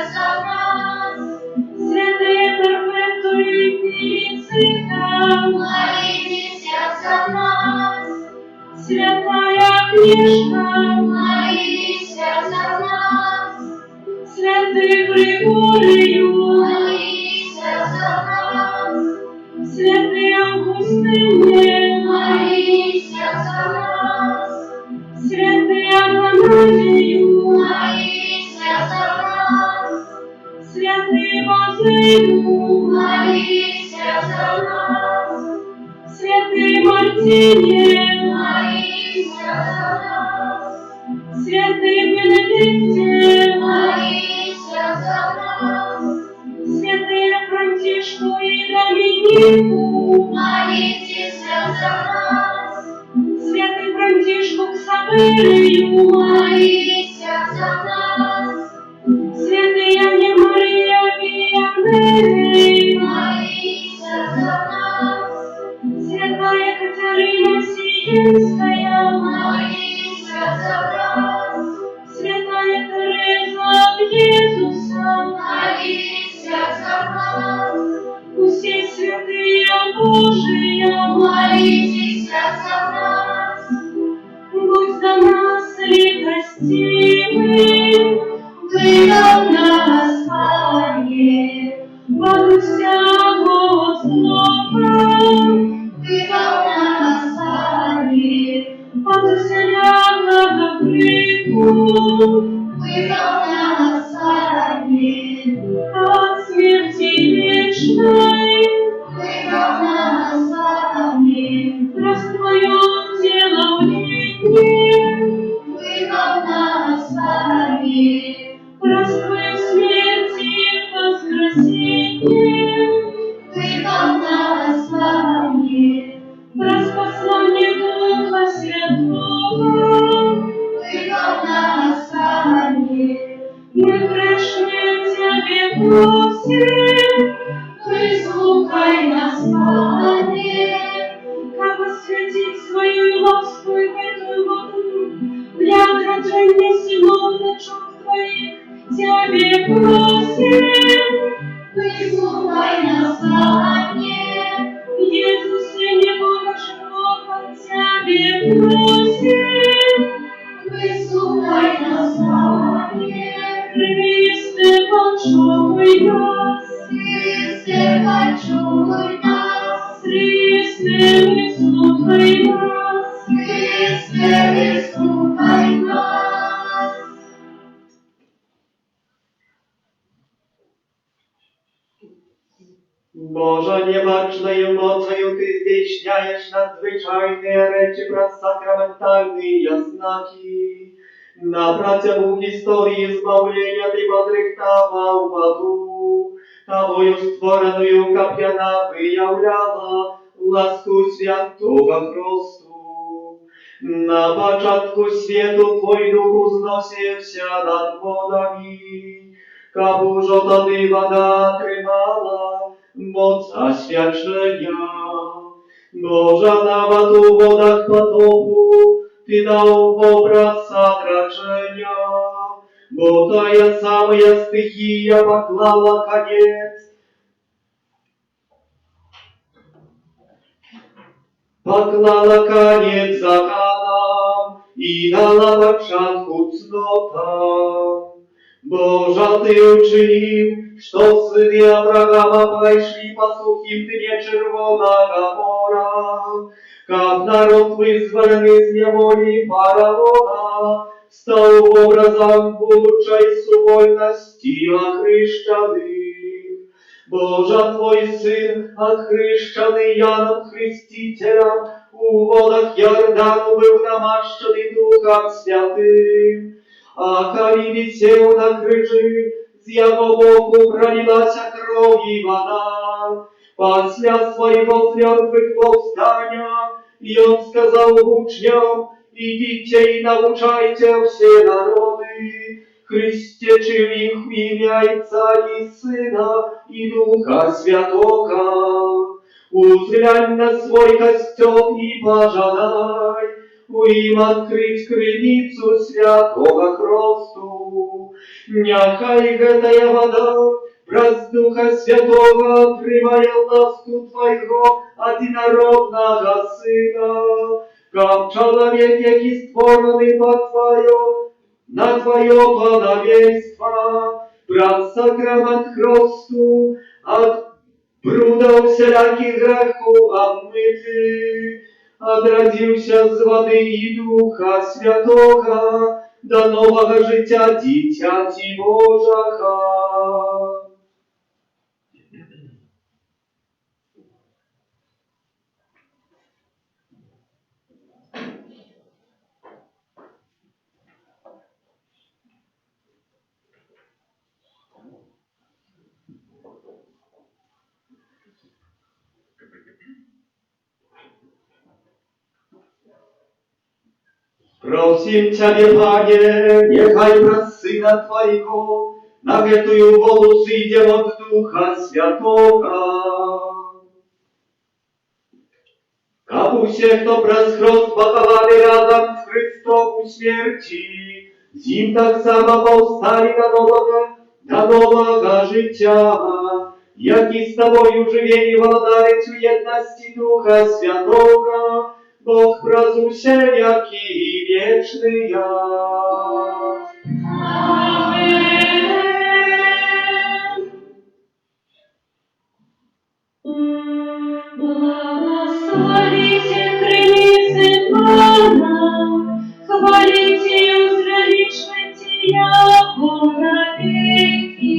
нас. Святые Перпетуа и Фелицита, молись за нас. Святая Книжка, молись за нас. Святый Григорию, молись за нас. Святый Августине, молись за нас. Святый Афанасию, молись за нас. Святый Базилию, молись за нас. Святый Мартине, молись за нас. Святый Бенедикте, молись за нас. Святые Франтишку и Доминику, молитесь за нас. Святый Франтишку Ксаверию, молись за нас. Святый Анне Мария Вианнери, молись за нас. Святая Катерина Сиенская, молись за нас. Святая Тереза от Иисуса, молись за нас. Все святые Божии, молитесь за нас. Будь за нас милостивый, вы нам Господи. Вислухай нас, Пане. Иисус, Сыне Бога живого, Тебе просим. Вислухай нас, Пане. Христе, почуй нас. Христе, почуй нас. Христе, вислухай нас. Христе, вислухай нас. Божа niebacznej mocою Ty zdійсняєш надзвичайні речі про сакраментальні знаки. На працю історії збавлення Ти подрихтував воду, Тобою створеною кап'яна виявляла ласку святого Христу. На початку світу Твой дух узносився над водами, Кабужо тоді вода тримала моc освячення. Божа навод у водах потопу Ти дав образ отраження, бо тая самая стихия поклала конец. Поклала конец законам и дала початку цнотам. Божа Ты учинив, що сини Авраама пройшли по сухим дне Червоного моря, как народ вызволенный из неволи фараона, стал образом будучей субольности охрещенных. Божа Твой Сын, охрещенный Яном Хрестителем, у водах Йордану был намащенный Духом Святым, а коли висел на крыжи, з его боку пролилась кровь и вода. После своего с мертвых повстания, и он сказал учням: идите и научайте все народы, крестячи их в имя Отца и Сына и Духа Святого. Узрянь на свой костел и пожадай, им открыть крыницу святого Христу. Няхай гэтая вода праз Духа Святого отримає ласку Твоего одинародного Сына, как человек, який створений на Твое подобенство, праз сакрамент Христу от бруда всяких греху обмыты, одрадився з води і Духа Святого до нового життя дитяті Божого. Просим Тебе, Пане, нехай праз Сына Твоего на гэтую воду сыйдем от Духа Святого. Каб усе, хто праз хрост пахавали разом з Христом у смерті, з ним так само повстали до нового життя, як і з Тобою живі володарець у єдності Духа Святого, Бог праз усякі і вічний. Благословите крыльцы Пана, хвалите и узрелищите Его навеки.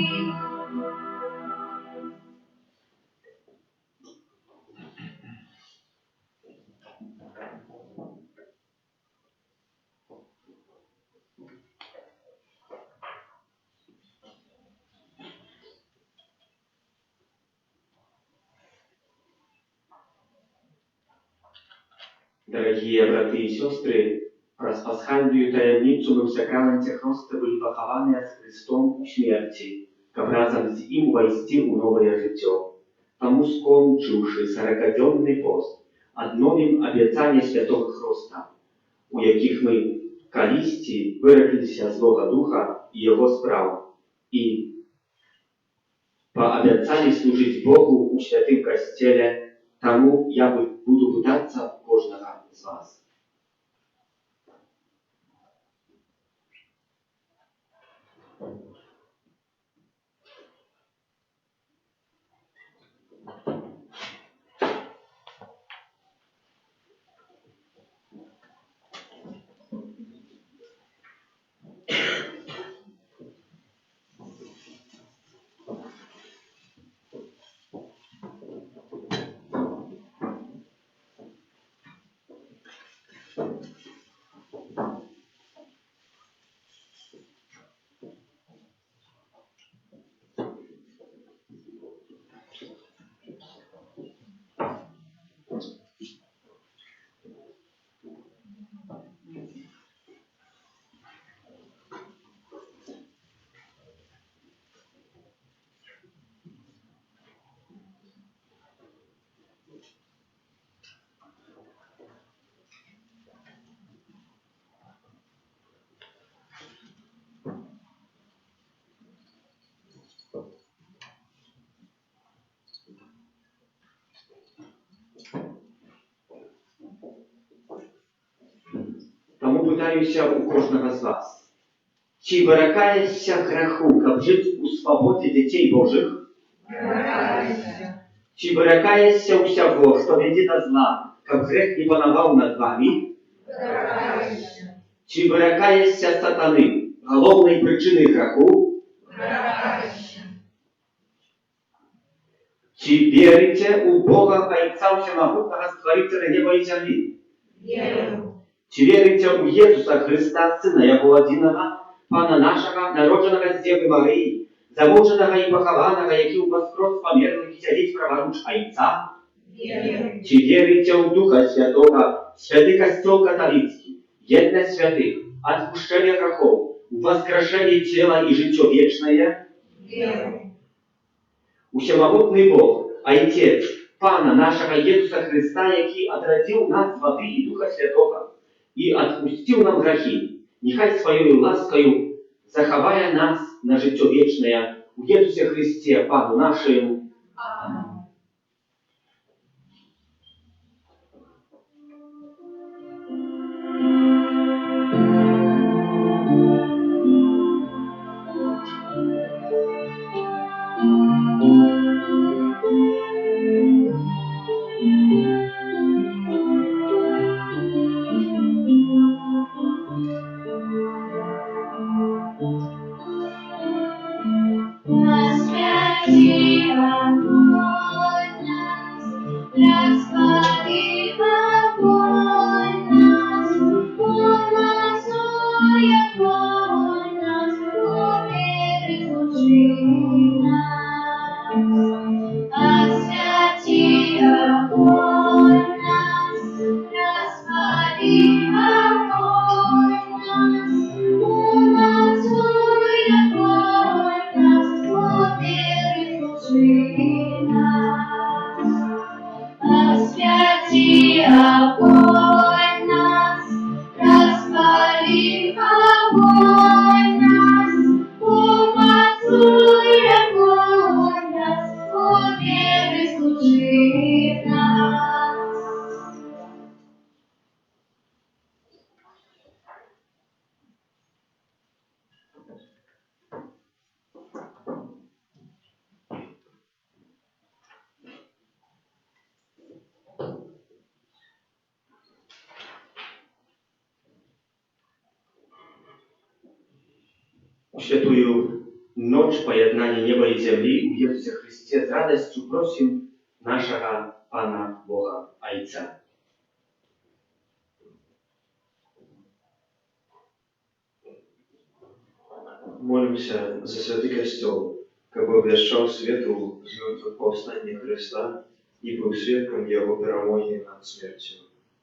Дорогие браты и сестры, праз пасхальную таємницю ми в сакраменті Христа були поховані з Христом у смерті, каб разом з Ним войти у новое життя. Тому скончивши 40-денний пост, обновим обіцяння святого Христа, у яких ми колісті вироклися з Бога Духа і Його справ, і пообещали служить Богу у святым костеле, тому я буду пытаться каждого из вас. Тому питаюся у кожного з вас. Чи виракаєшся греху, каб жити у свободі дітей Божих? Чи виракаєшся усього, що веде до зла, каб грех не панував над вами? Чи виракаєшся сатани, головної причини греху? Чи вірите у Бога Отця Всемогутнього, Створителя неба і землі? Чи вірите у Ісуса Христа, Сина Його єдиного, Пана нашого, народженого з Діви Марії, замученого і похованого, який воскрес померлих і сидить праворуч Отця? Чи вірите у Духа Святого, святий Костел католицький, єдне святих, отпущення грехов, воскрешення тіла і життя вічне? У всемогутний Бог, Отець, Пана нашого Ісуса Христа, який отродив нас з води і Духа Святого, і отпустив нам грехи, нехай своєю ласкою заховає нас на життя вічне у Ісусі Христі, Пану нашому. Амінь. В святую ночь поєднання неба і землі у Ісусі Христі з радістю просим нашого Пана Бога Отця. Молимся за святый костел, как бы обещал свету з мертвых повстания Христа и был свидком Его перемоги над смертью.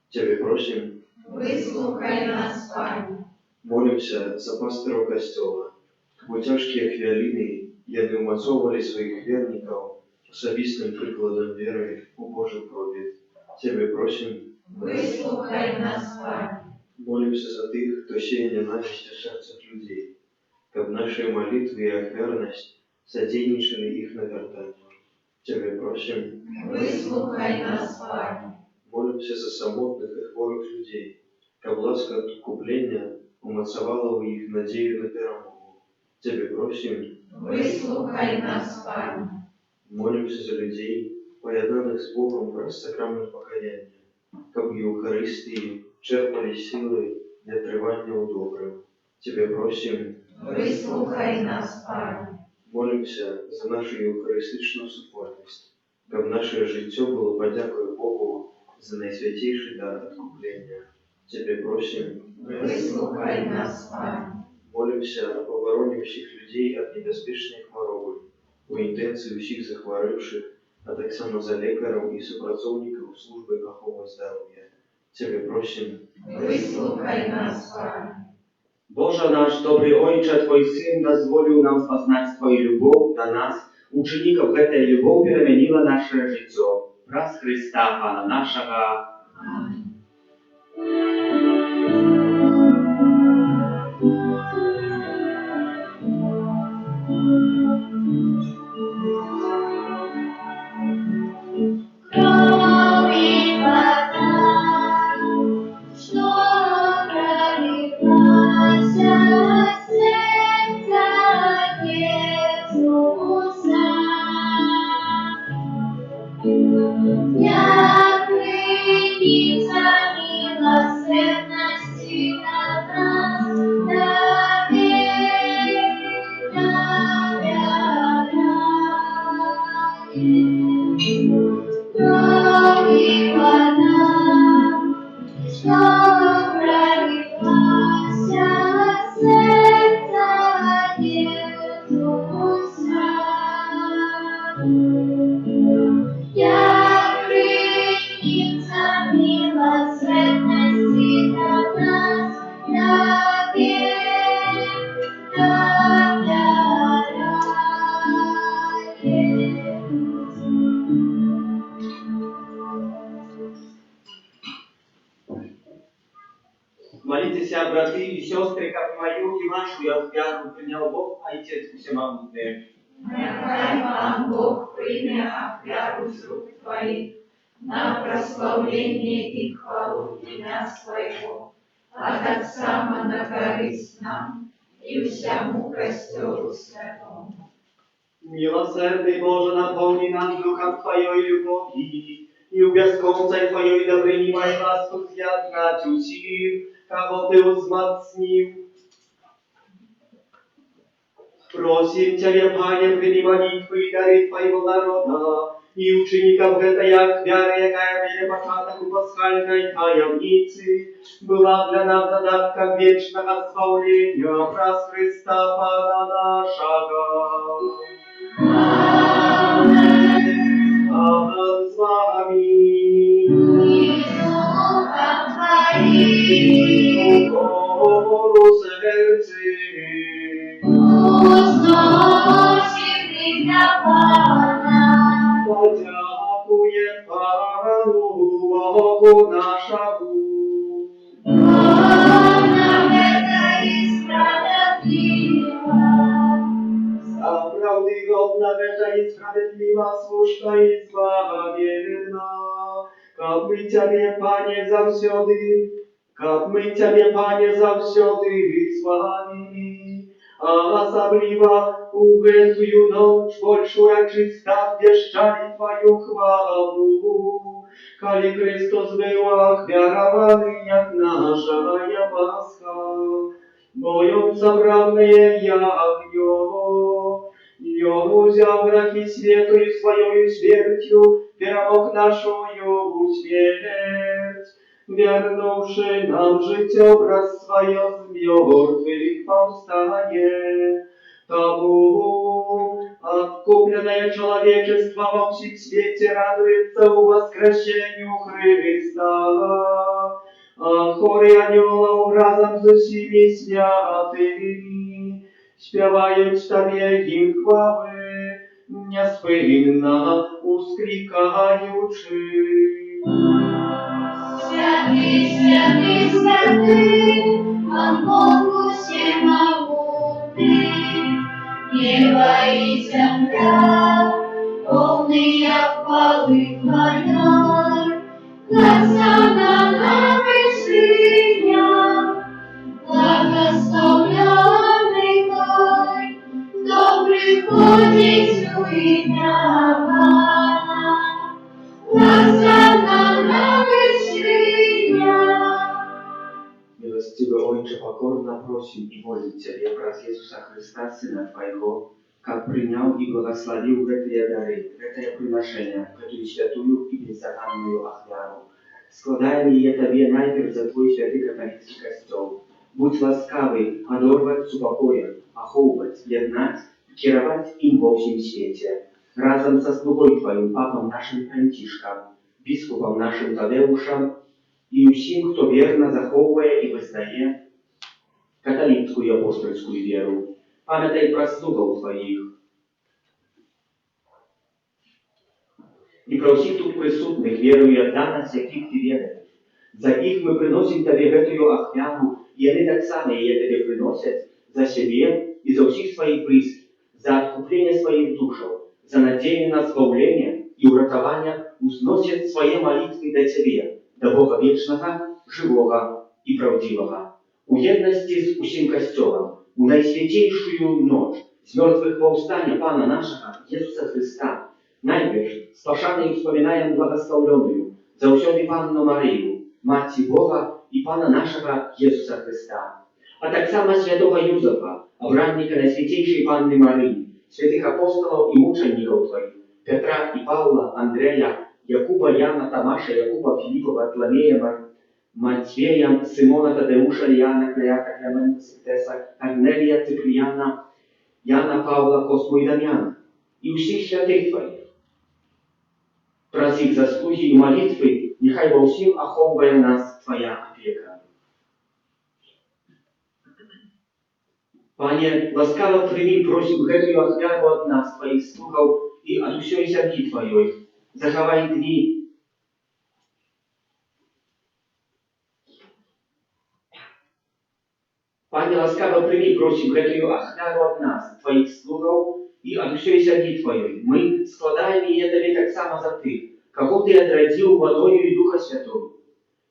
Тебе просим, Выслухай нас, Пане. Молимся за пасторов костела, как тяжкие хвилины яны умацовывали своих верников особистым прикладом веры у Божий пробіт. Тебе просим, Выслухай нас, Пане. Молимся за тих, хто сіє ненависть у серцях людей, как наши молитвы и охверность содейничали их навертанию. Тебе просим, Выслухай нас, Пане. молимся за самотных и хворых людей, как ласка откупления умацовала у их надею на перемогу. Тебе просим, Выслухай нас, Пане. молимся за людей, поєднаних з Богом в сакрамент покаяння, как в Евхаристии черпали силы для тривання у добром. Тебе просим, Выслухай нас, Пане. молимся за нашу євхаристичну супольність, как наше життя було подякою Богу за найсвятейший дар откупления. Тебе просим, Выслухай нас, Пане. молимся о обороне всіх людей от небезпечної хвороби, у інтенції всіх захворівших, а так само за лекарів і супрацовників служби охорони здоров'я. Тебе просим, Выслухай нас, Пане. Boże nasz, dobry Ojcze, Twój Syn dozwolił nam poznać Twoją любов do nas. Uczynników tej любов переменила nasze życie. Przez Chrysta, Pana naszego. Крови вода, что пролилась от сердца Иисуса. Я крыница милосердности над нас, крови вода, что пролилась от сердца Иисуса. Я крыница милосердности над нас, Молитесь, браты и сестры, как мою и вашу я вяру принял Бог, Отец Всемогутный. Нехай Пан Бог прийме офяру з рук Твоих на прославление и хвалу имя Своего, от Отца на корысть нам и всему костелу святому. Милосердный Боже, наполни нас духом Твоей любови, и в бесконцей Твоей добрыни моей ласку взят на тюси, кого Ты узмацнил. Просим Тебя, Пане, прими молитвы и дары Твоего народа, и учеников этой як вяра, якая были початок у пасхальной таямницы, была для нас задатком вечного спавления праз Христа Пана нашего. Amen z Wami. и духом Твоим. Укору серці. Узносим имя Пана. Подякує Пану Богу нашому. Нам это и справедливо. Правды годна это и справедлива, слушна и злововерна. Как мы Тебе, Пане, завсёды славили, а особливо у эту ночь больше урочисто вещали Твою хвалу. Коли Христос был охвярованный, як наша Пасха, Богом собранное ягнё, Йому взял грехи светою своею смертью, перемог нашою смерть, вернувши нам життя образ своє з мертвых повстание. Тому откупленное человечество во всем свете радуется у воскресению Христа. А хоры анёлов разом з усіми святыми співають Тобі їм хвали, неспинно ускликаючи. Святый, святый, святый, он Бог всемогутный, не боится Тебя, полный хвалы Твоя, глаза на высыня, благословенный Той, кто приходит у имя Пана, глаза на высыня. Miłostiwy Ojcze, pokorna prosim i modlę Ciebie przez Jezusa Chrysta, Syna Twojego, как принял и благословил гэтые дары, гэтые приношения, гэтую святую и беззаконную ахвяру. Складаем ее Тебе найперв за Твой святый католический костел. Будь ласкавый подорвать с упокоем, оховывать, єднать, кировать им во всем свете. Разом со слугой Твоим, папом нашим Франтишком, biskupom naszym Tadeuszem i усім, хто вірно заховує і визнає католицьку і апостольську віру. Пам'ятай про слугов Твоїх. І про всіх тут присутних вірує для нас, яких Ти віриш. За їх ми приносимо Тобі гэтую ахвяру, і вони так само її Тобі приносять за себе і за всіх своїх близьких, за откуплення своїх душов, за надію на збавлення і уратування узносять свої молитви до Тебе, до Бога вічного, живого і правдивого. У єдності з усім Костьолом, у найсвятейшую ночь, з мертвых повстання Пана нашего, Иисуса Христа, найперш спашаной вспоминаем благословленную, заусёды Панну Марию, Маті Бога і Пана нашего Иисуса Христа, а так само святого Юзефа, обранника Найсвятейшей Панны Марии, святых апостолов и мучеников Твоих, Петра и Павла, Андрея, Якуба, Яна, Тамаша, Якуба, Филиппа, Вартломея, Матвея, Симона, Тадеуша, Иоанна, Клеята, Клемента, Сектеса, Корнелия, Циприана, Яна, Павла, Косму и Дамьяна, и усіх святых Твоих. Праз их заслуги и молитвы, нехай во всем оховывая нас Твоя опека. Пане, ласкаво прими, просим гэтую ахвяру от нас, Твоих слугов, и от усей семьи Твоей. Заховай дни. Пане, ласкаво прими, просим гэтую ахвяру от нас, Твоих слугов, и от усей семьи Твоей. Мы складаем ее Тебе так само за Ты, кого Ты отрадил водою и Духа Святого.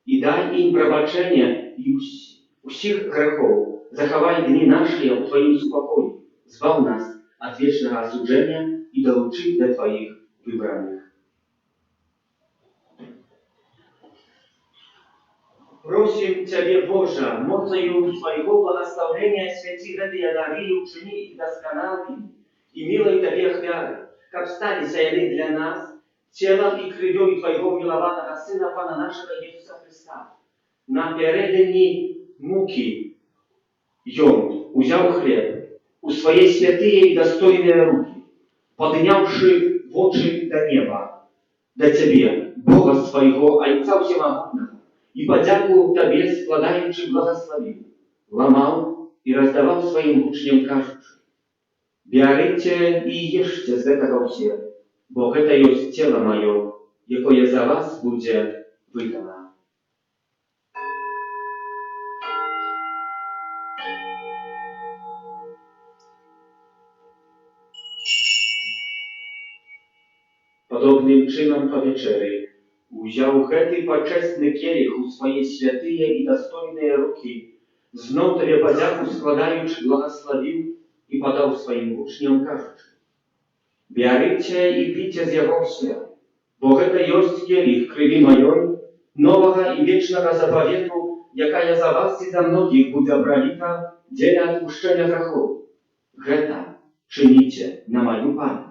И дай им пробачение и усіх грехов. Заховай дни наши в Твоим супокое. Збав нас от вечного осуждения и долучи до Твоих выбранных. Просим Тебе, Боже, мощью Своего благословения святи гэтые дары и учини их досконалыми, и милой Тебе ахвяры, как стали саяны для нас телом и кровью Твоего милованного Сына, Пана нашего Иисуса Христа. Напередодни муки Йон узял хлеб у Своей святые и достойные руки, поднявши в очи до неба, до Тебе, Бога Своего, Отца Всемогутного, и подяку Тебе складаючи благословил, ломал и раздавал своим учням, кажучи: «Бярыце и ешьте з гэтага ўсе, бо гэта ёсць цела маё, якое за вас будзе выдано». Podobnym czynom po wieczery узял гэты почестный келих у свои святые и достойные руки, знов Тебе подяку складаючи благословил и подал своим учням, кажучи: «Бярыце и піце з яго все, бо гэта ёсць келих крыві маёй, нового и вечного заповету, якая за вас и за многих будзе пролита дзеля отпущения грехов. Гэта чините на мою память».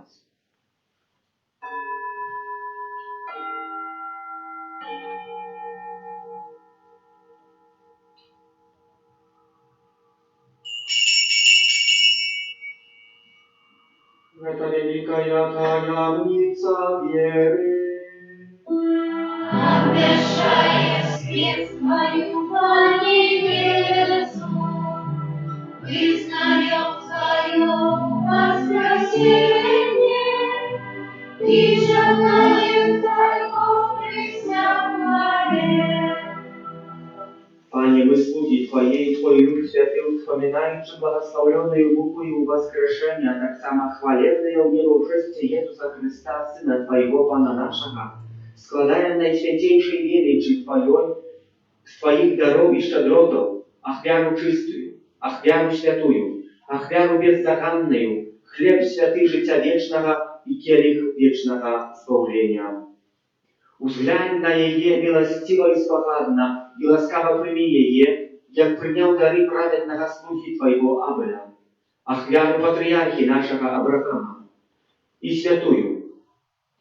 Это великая таямница веры. Обещает свет Твою по небесу, признаем Твое воскресение и желаем Твоего присягания. Пане, мы слуги Твоей, Твой люд святый, wspominaючи благословленную мукою воскрешения, так само хвалебное мироушествие Иисуса Христа, Сына Твоего, Пана нашего, складаем наисвятейшей величи Твоей, с Твоих даров и щедротов, ахвяру чистую, ахвяру святую, ахвяру беззаконную, хлеб святый життя вечного и келих вечного збавления. Узглянь на ее милостиво и спогадно, и ласкаво прими ее, як принял дары праведного слухи Твоего Авеля, ахвяру патриархи нашего Авраама, и святую,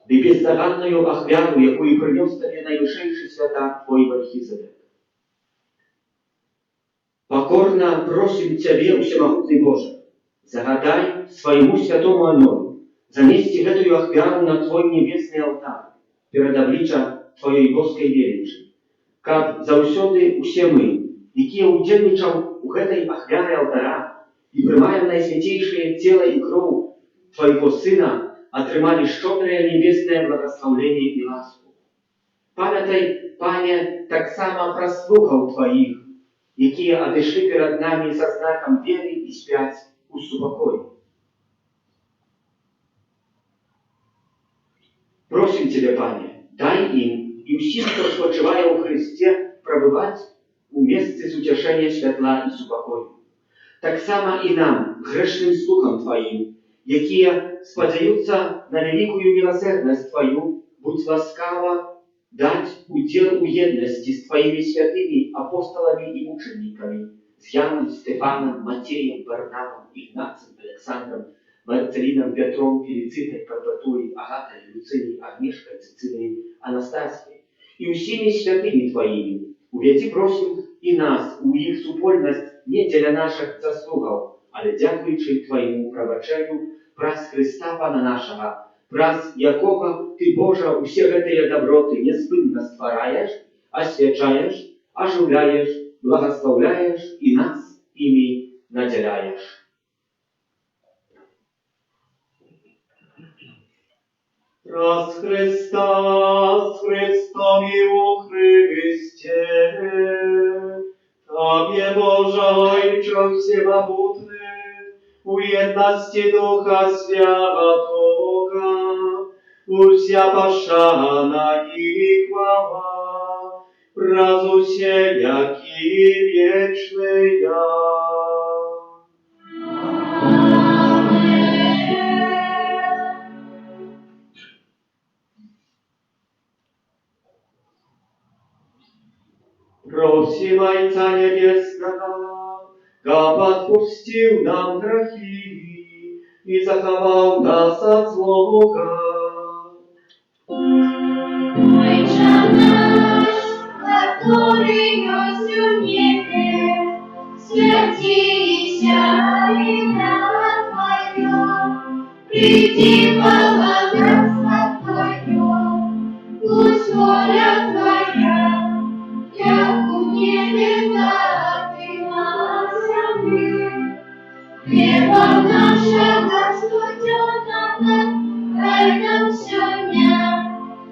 и беззаганную ахвяру, якую принес Тебе наивысший святар Твой Мелхиседек. Покорно просим Тебе, всемогутный Боже, загадай своему святому Анору, занести эту ахвяру на Твой небесный алтарь, перед облича Твоей боской величи, как заусёды усе мы, якія удзельнічаў у гэтай ахвяры алтара і прымаем найсвятейшее тело и кровь Твоего Сына, отрымали щедрое небесное благословение и ласку. Памятай, Пане, так само про слухов Твоих, якія адышли перед нами со знаком веры и спять у супокой. Просим Тебя, Пане, дай им и усім, кто спочиває у Христе, пробывать у месте с утешения святла и супокою. Так само и нам, грешным слухам Твоим, якія спадзяюцца на великую милосердность Твою, будь ласкава дать удел у едности с Твоими святыми апостолами и мучениками, с Яном, Стефаном, Матеем, Варнавом, Игнацием, Александром, Марцелином, Петром, Фелицитой, Перпетуей, Агатой, Люцией, Агнешкой, Цицилией, Анастасией и усими святыми Твоими. Уведи, просим, и нас, у их супольность не для наших заслугов, але дякуючи Твоему пробачению, праз Христа Пана нашего, праз якого Ты, Боже, усе гэтыя доброты неспынно ствараешь, освячаешь, оживляешь, благословляешь и нас ими наделяешь. Раз Христа, с Христом и у Христе, Тебе, Боже, Отче всемогутный, у едности Духа Святого, уся пошана и хвала, разусе, яки вечные. Просим Отца Небесного, как отпустил нам грехи и заховал нас от злого. Отче наш, который есть в небе, святися имя Твое, приди благодатство Твое, пусть воля Твоя, як у небе, так и на земле. Хлеба нашего студеного дай нам сегодня,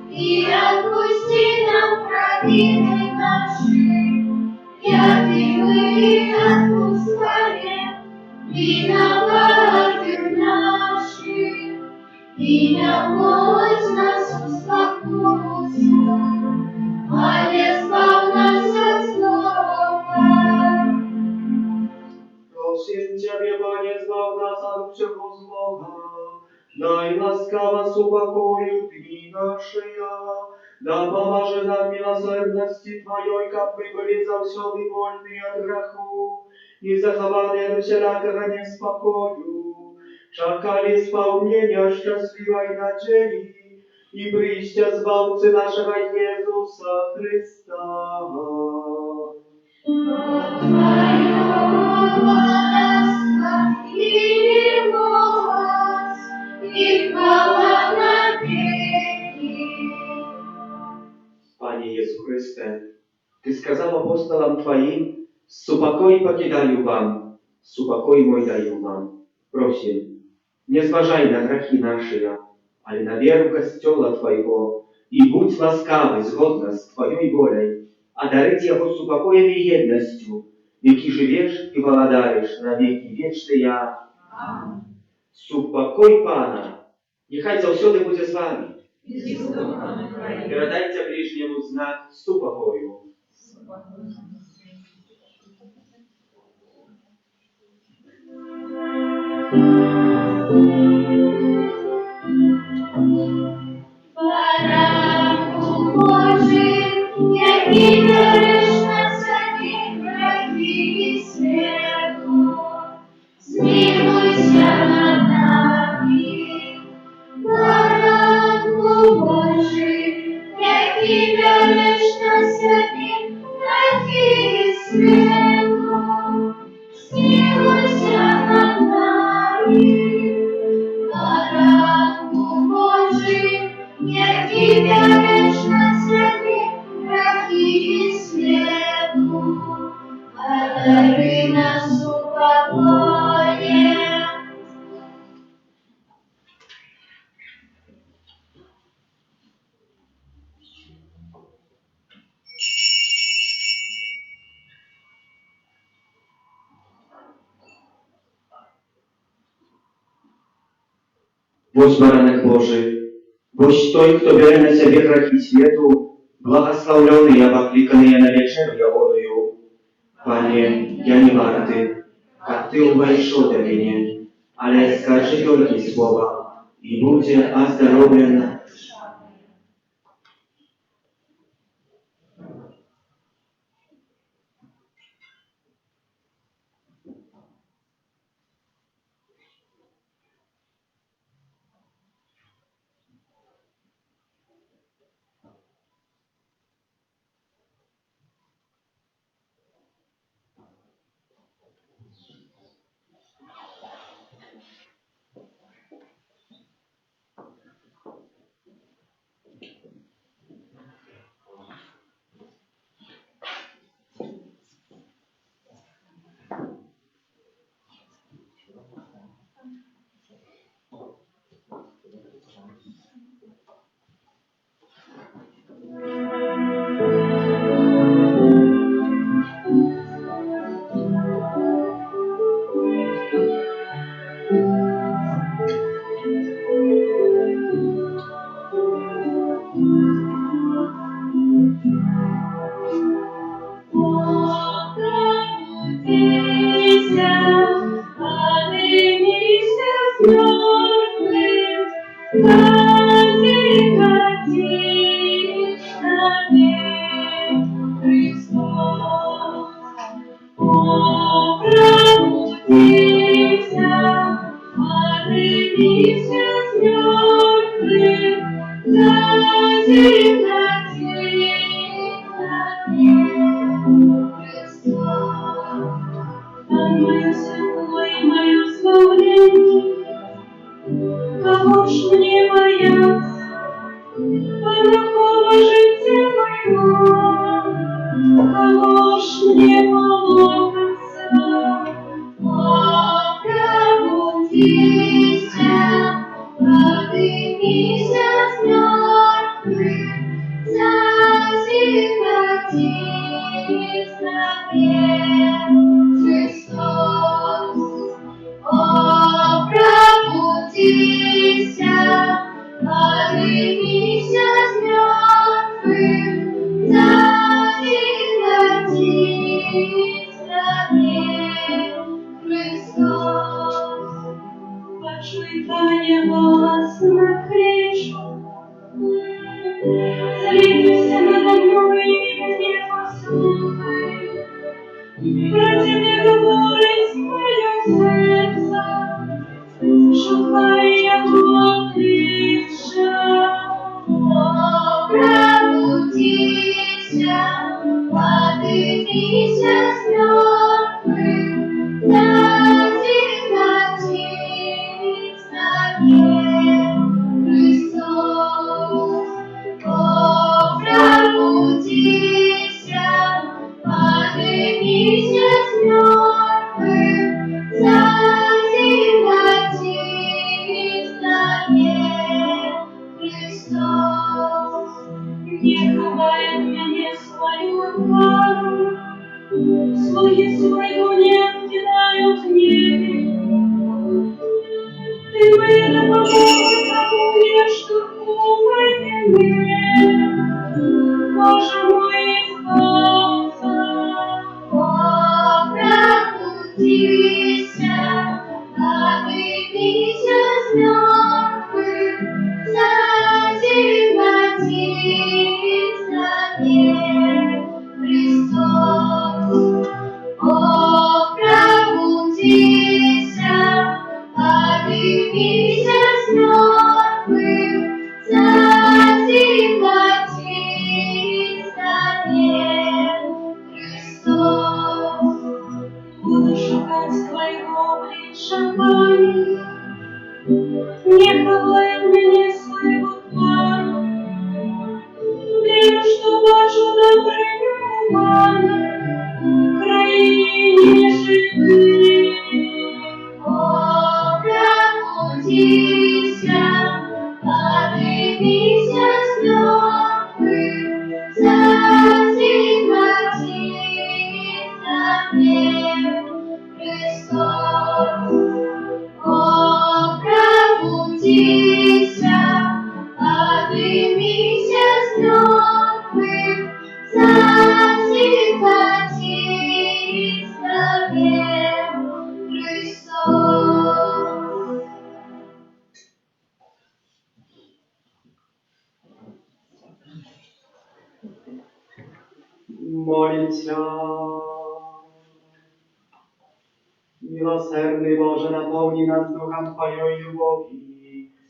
и отпусти нам провины наши, як и мы отпускаем виноватым нашим. И не вводь нас в спокусу, але избавь нас от злого. Просим Тебе, Пане, избавь нас от всего злого, дай ласкаво с упокою дни наши, да поможи нам милосердности Твоей, как мы были завсёды вольны от греху и захованы от всякого неспокою, чакали исполнения счастливой надежды и прийстя Збавцы нашего Иисуса Христа. Пане Иисус Христе, Ты сказал апостолам Твоим, «Супокой покидаю вам, супокой мой даю вам». Просим, не зважай на грехи наши, але на веру Костела Твоего, и будь ласкавый, згодно с Твоей волей, одарить его супокоем и едностью, які живеш і владаєш на віки вічні. Супокой Пана, нехай завсёды буде з вами. І з духом твоїм. Передайте ближньому знак супокою. Баранку Божий, який береш на собі гріхи світу, змилуйся над нами. Баранку Божий, який береш на собі гріхи світу, змилуйся над нами. Баранку Божий, який береш на собі гріхи світу, одари нас упокоєм. Бось баранок Божий, бось той, хто бере на себе грехи світу, благословлений, обокликаний на вечерю Ягодою. Пане, я не вартий, как ты увійшов до мене, але скажи тільки слово, і буде оздоровлена. Кого ж мне бояться, порохового життя моего, кого ж мне полокаться? О, пробудися, поднимися з мертвых, зазихотись на небе Христос. О, пробудися, поднимися з мертвых, зазихотись на небе Христос. Почуй, голос на крышу, злитися надо мною і мене послухай. Про тебе говорить моє серце, шукай його тиша. О, пробудися, поднимися з мертвых, зазихотись на небе Христос. О, пробудися, поднимися з мертвых, зазихотись на небе Христос. Не ховай от меня свою пару, слуги своего не откидают книги. Ты мне помоги, штурмуй меня, Боже мой, избавца. О, пробудися, поднимися с мертвых, заземлотись на небе, Христос. О, пробудися, поднимися с мертвых, заземлотись на небе, Христос. Буду шукать твоего обличия, Пани, не ховай от меня своего твора. Верю, что бачу добрыню Пана, краине живи. О, пробудися, поднимися с мертвых, заземлотись на небе, Христос. О, пробудися, поднимися с мертвых, заземлотись на небе, Христос. Молимся. Miłosierny Boże, napełnij nas duchem Twojej любові,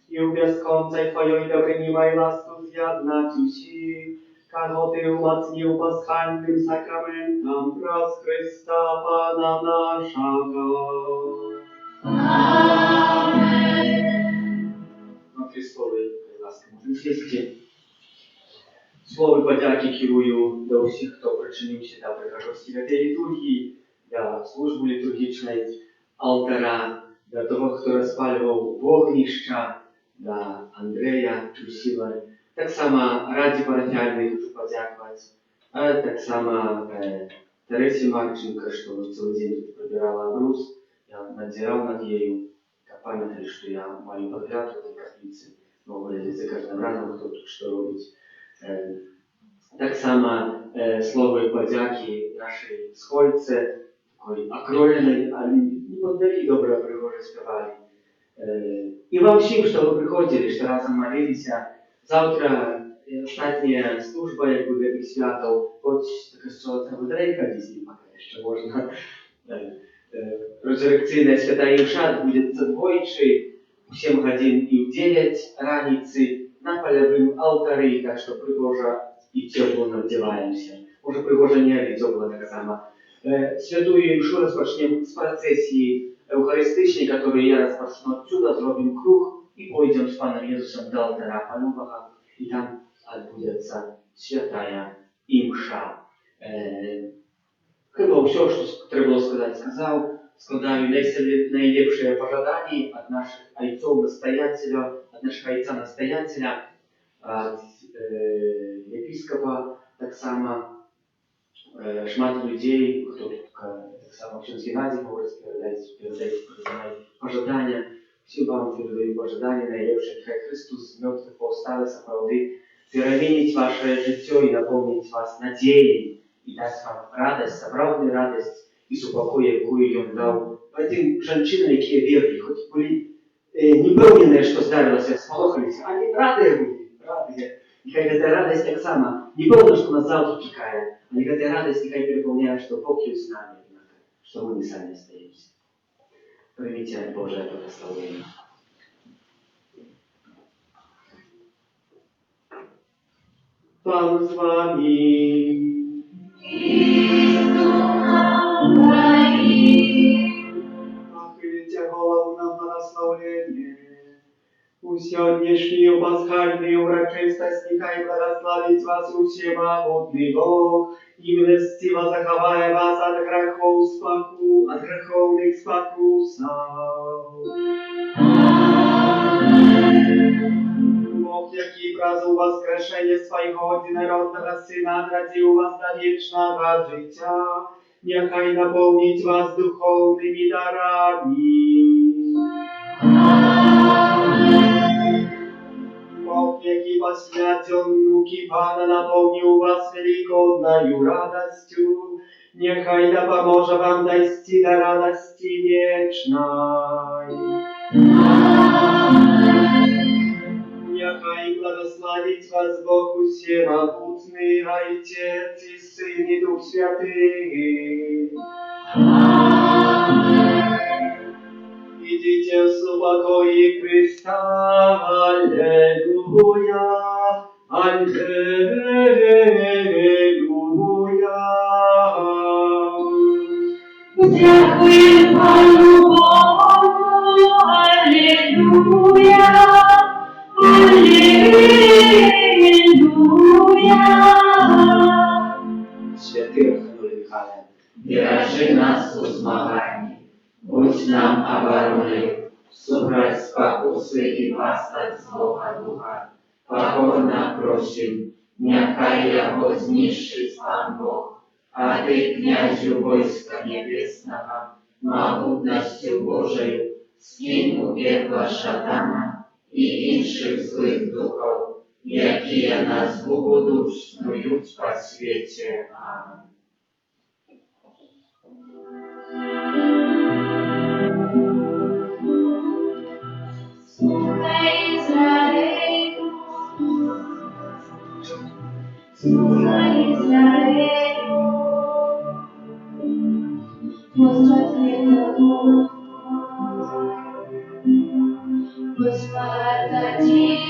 і у безконцей Твоєї добрині май ласку з'єднать усі, кого Ти умацнив пасхальним сакраментом проз Христа Пана нашого. Внутрі слови, будь ласка, можемо сісти. Слово подяки керую до всіх, хто причинився до прихожості святої літургії, до служби літургічної алтара, до того, хто розпалював вогнища, до Андрея Чусіла. Так само раді парафіальної хочу подякувати, а так само Тересі Марченко, що цілий день тут прибирала обрус, я надзирав над нею, как пам'ятали, що я маю подгляд в этой каплиці, но за каждым разом, хто тут що робить. Так само слово подяки нашій схольце, такої окроєної, але не подали добре, пригоже співали. І вам всім, що ви приходили, що разом молилися. Завтра остання служба, як буде тих святов, хоч таке що це буде ходити, поки ще можна. Резурекційна свята Імша буде двойчі, у 7 годин і в 9 раниці на полевым алтаре, так что пригожа и тепло надеваемся. Может, пригожа не але тепло так само. Святую Імшу розпочнем с процессии Евхаристичной, которую я распочну отсюда, зробим круг и пойдем с Паном Иисусом до алтаря Полюбага, и там отбудется святая Імша. Chyba все, що треба було сказати, сказав. Складаю найлепшие пожелания от наших отцов-настоятеля, от нашего отца-настоятеля, от епископа, так само шмат людей, кто тут так само через Геннадий Погорский передает пожелания. Всем вам передаю пожелания найлепшие, хай Христос з мертвых повстали справді, перемінить ваше життя і наповнить вас надією, і дасть вам радость, справжню радость, і супокой, якую Ён дав тим жінчинам, які вірили, хоч були не певні, що здарилося, сполохалися, але раді були, раді. Нехай ця радість так само, не певно, що нас завтра чекає, але ця радість нехай переповняє, що Бог є з нами, що ми не самі остаємося. Прийміть Боже благословення. Пан з вами. Нахилите голову на благословение. У сегодняшнюю пасхальную урочистость нехай благословить вас всемогутный Бог и милостиво заховая вас от греховных спокусов. Бог, який празднув воскрешення Своего одинородного Сына, отрадил вас до вечного життя, нехай наповнить вас духовными дарами. Бог, який посвятил внуки Пана, наполнил вас великодною радостью, нехай да поможе вам дойти до радости вечной. Нехай благословить вас Бог Всемогутный, Отец и Сын и Дух Святый. Идите в покое Христа, аллилуйя, аллилуйя. Дякуємо Пану Богу, аллилуйя, аллилуйя. Святий Архангеле Михайле, Бережи нас у змаганні, будь нам обороною, супроть спокуси і пасток злого духа. Покорно просим, нехай його знищить Пан Бог, а ти, князю войска небесного, могутностью Божою, скинь у пекло шатана і інших злих духов, які нас душ снують по світі. Амінь. Слухай, Ізраїлю, слухай, Ізраїлю, Господь один.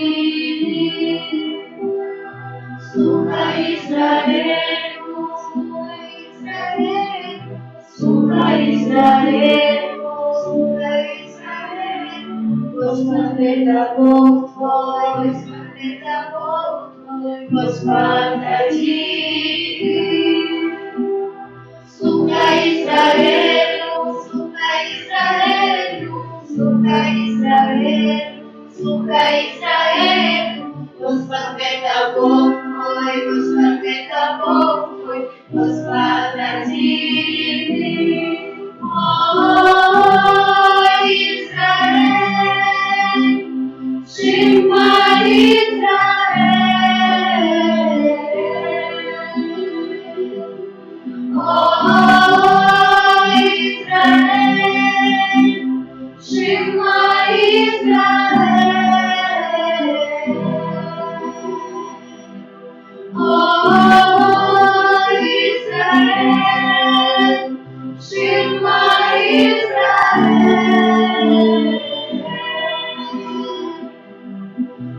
Слухай, Ізраїлю, слухай, Ізраїлю, Господь это Бог твой, Господь это Бог твой, Господь один. Слухай, Израилю, слухай, Израилю, слухай, Израилю, слухай, Израилю, Господь это Бог твой, Господь это Бог твой, Господь один. Шима Израиль, о Израиль, Шима Израиль, о Израиль, Шима Израиль.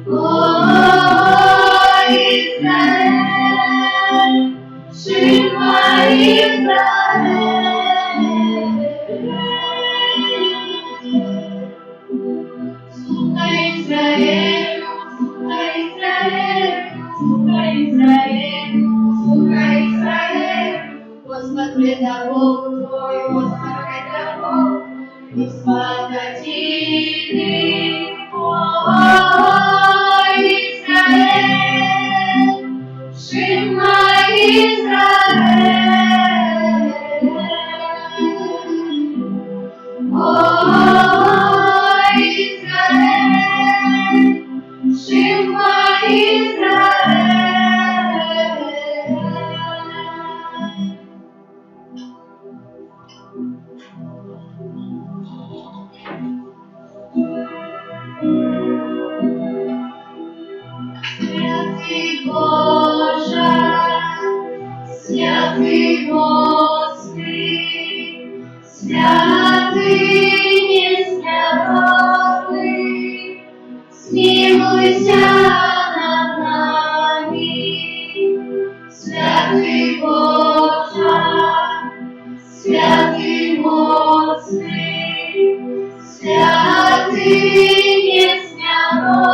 О Израиль, Шима Израиль. Слухай, Израилю, слухай, Израилю, слухай, Израилю, слухай, Израилю, Господь это Бог твой, Господь это Бог, Господь один. О Израиль, Шима Израиль, о Израиль, Шима Израиль. Святый Боже, святый Господи, святый несмертный, смилуйся над нами. Святый Боже, святый Господи, святый несмертный,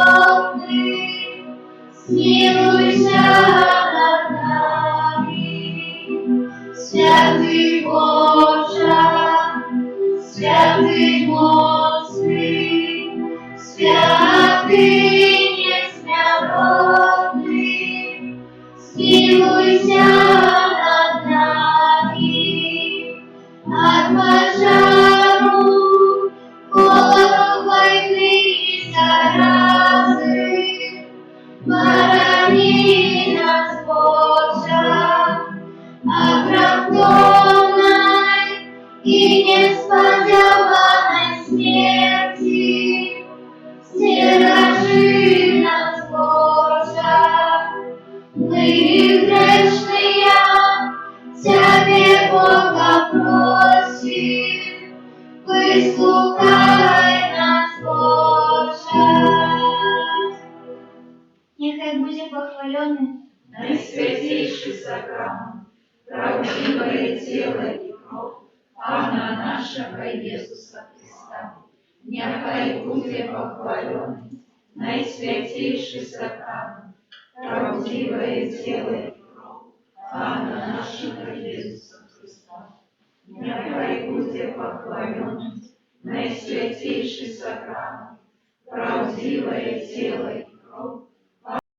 смилуйся над нами. Святый Боже, святый Господи, святый несмертный, смилуйся над нами. от пожару, голоду, войны и заразы. Храни нас, Боже, от раптомной и несподеванной смерти. Стережи нас, Боже, мы грешные, Тебе, Бога, просим, выслухай нас, Боже. Нехай будет похваленный Наисвятейший сакрамент, правдивое тело и кровь Пана нашего Иисуса Христа. Нехай будет похваленный наисвятейший сакрамент, правдивое тело и кровь Пана нашего Иисуса Христа. Нехай будет похваленный наисвятейший сакрамент, правдивое тело и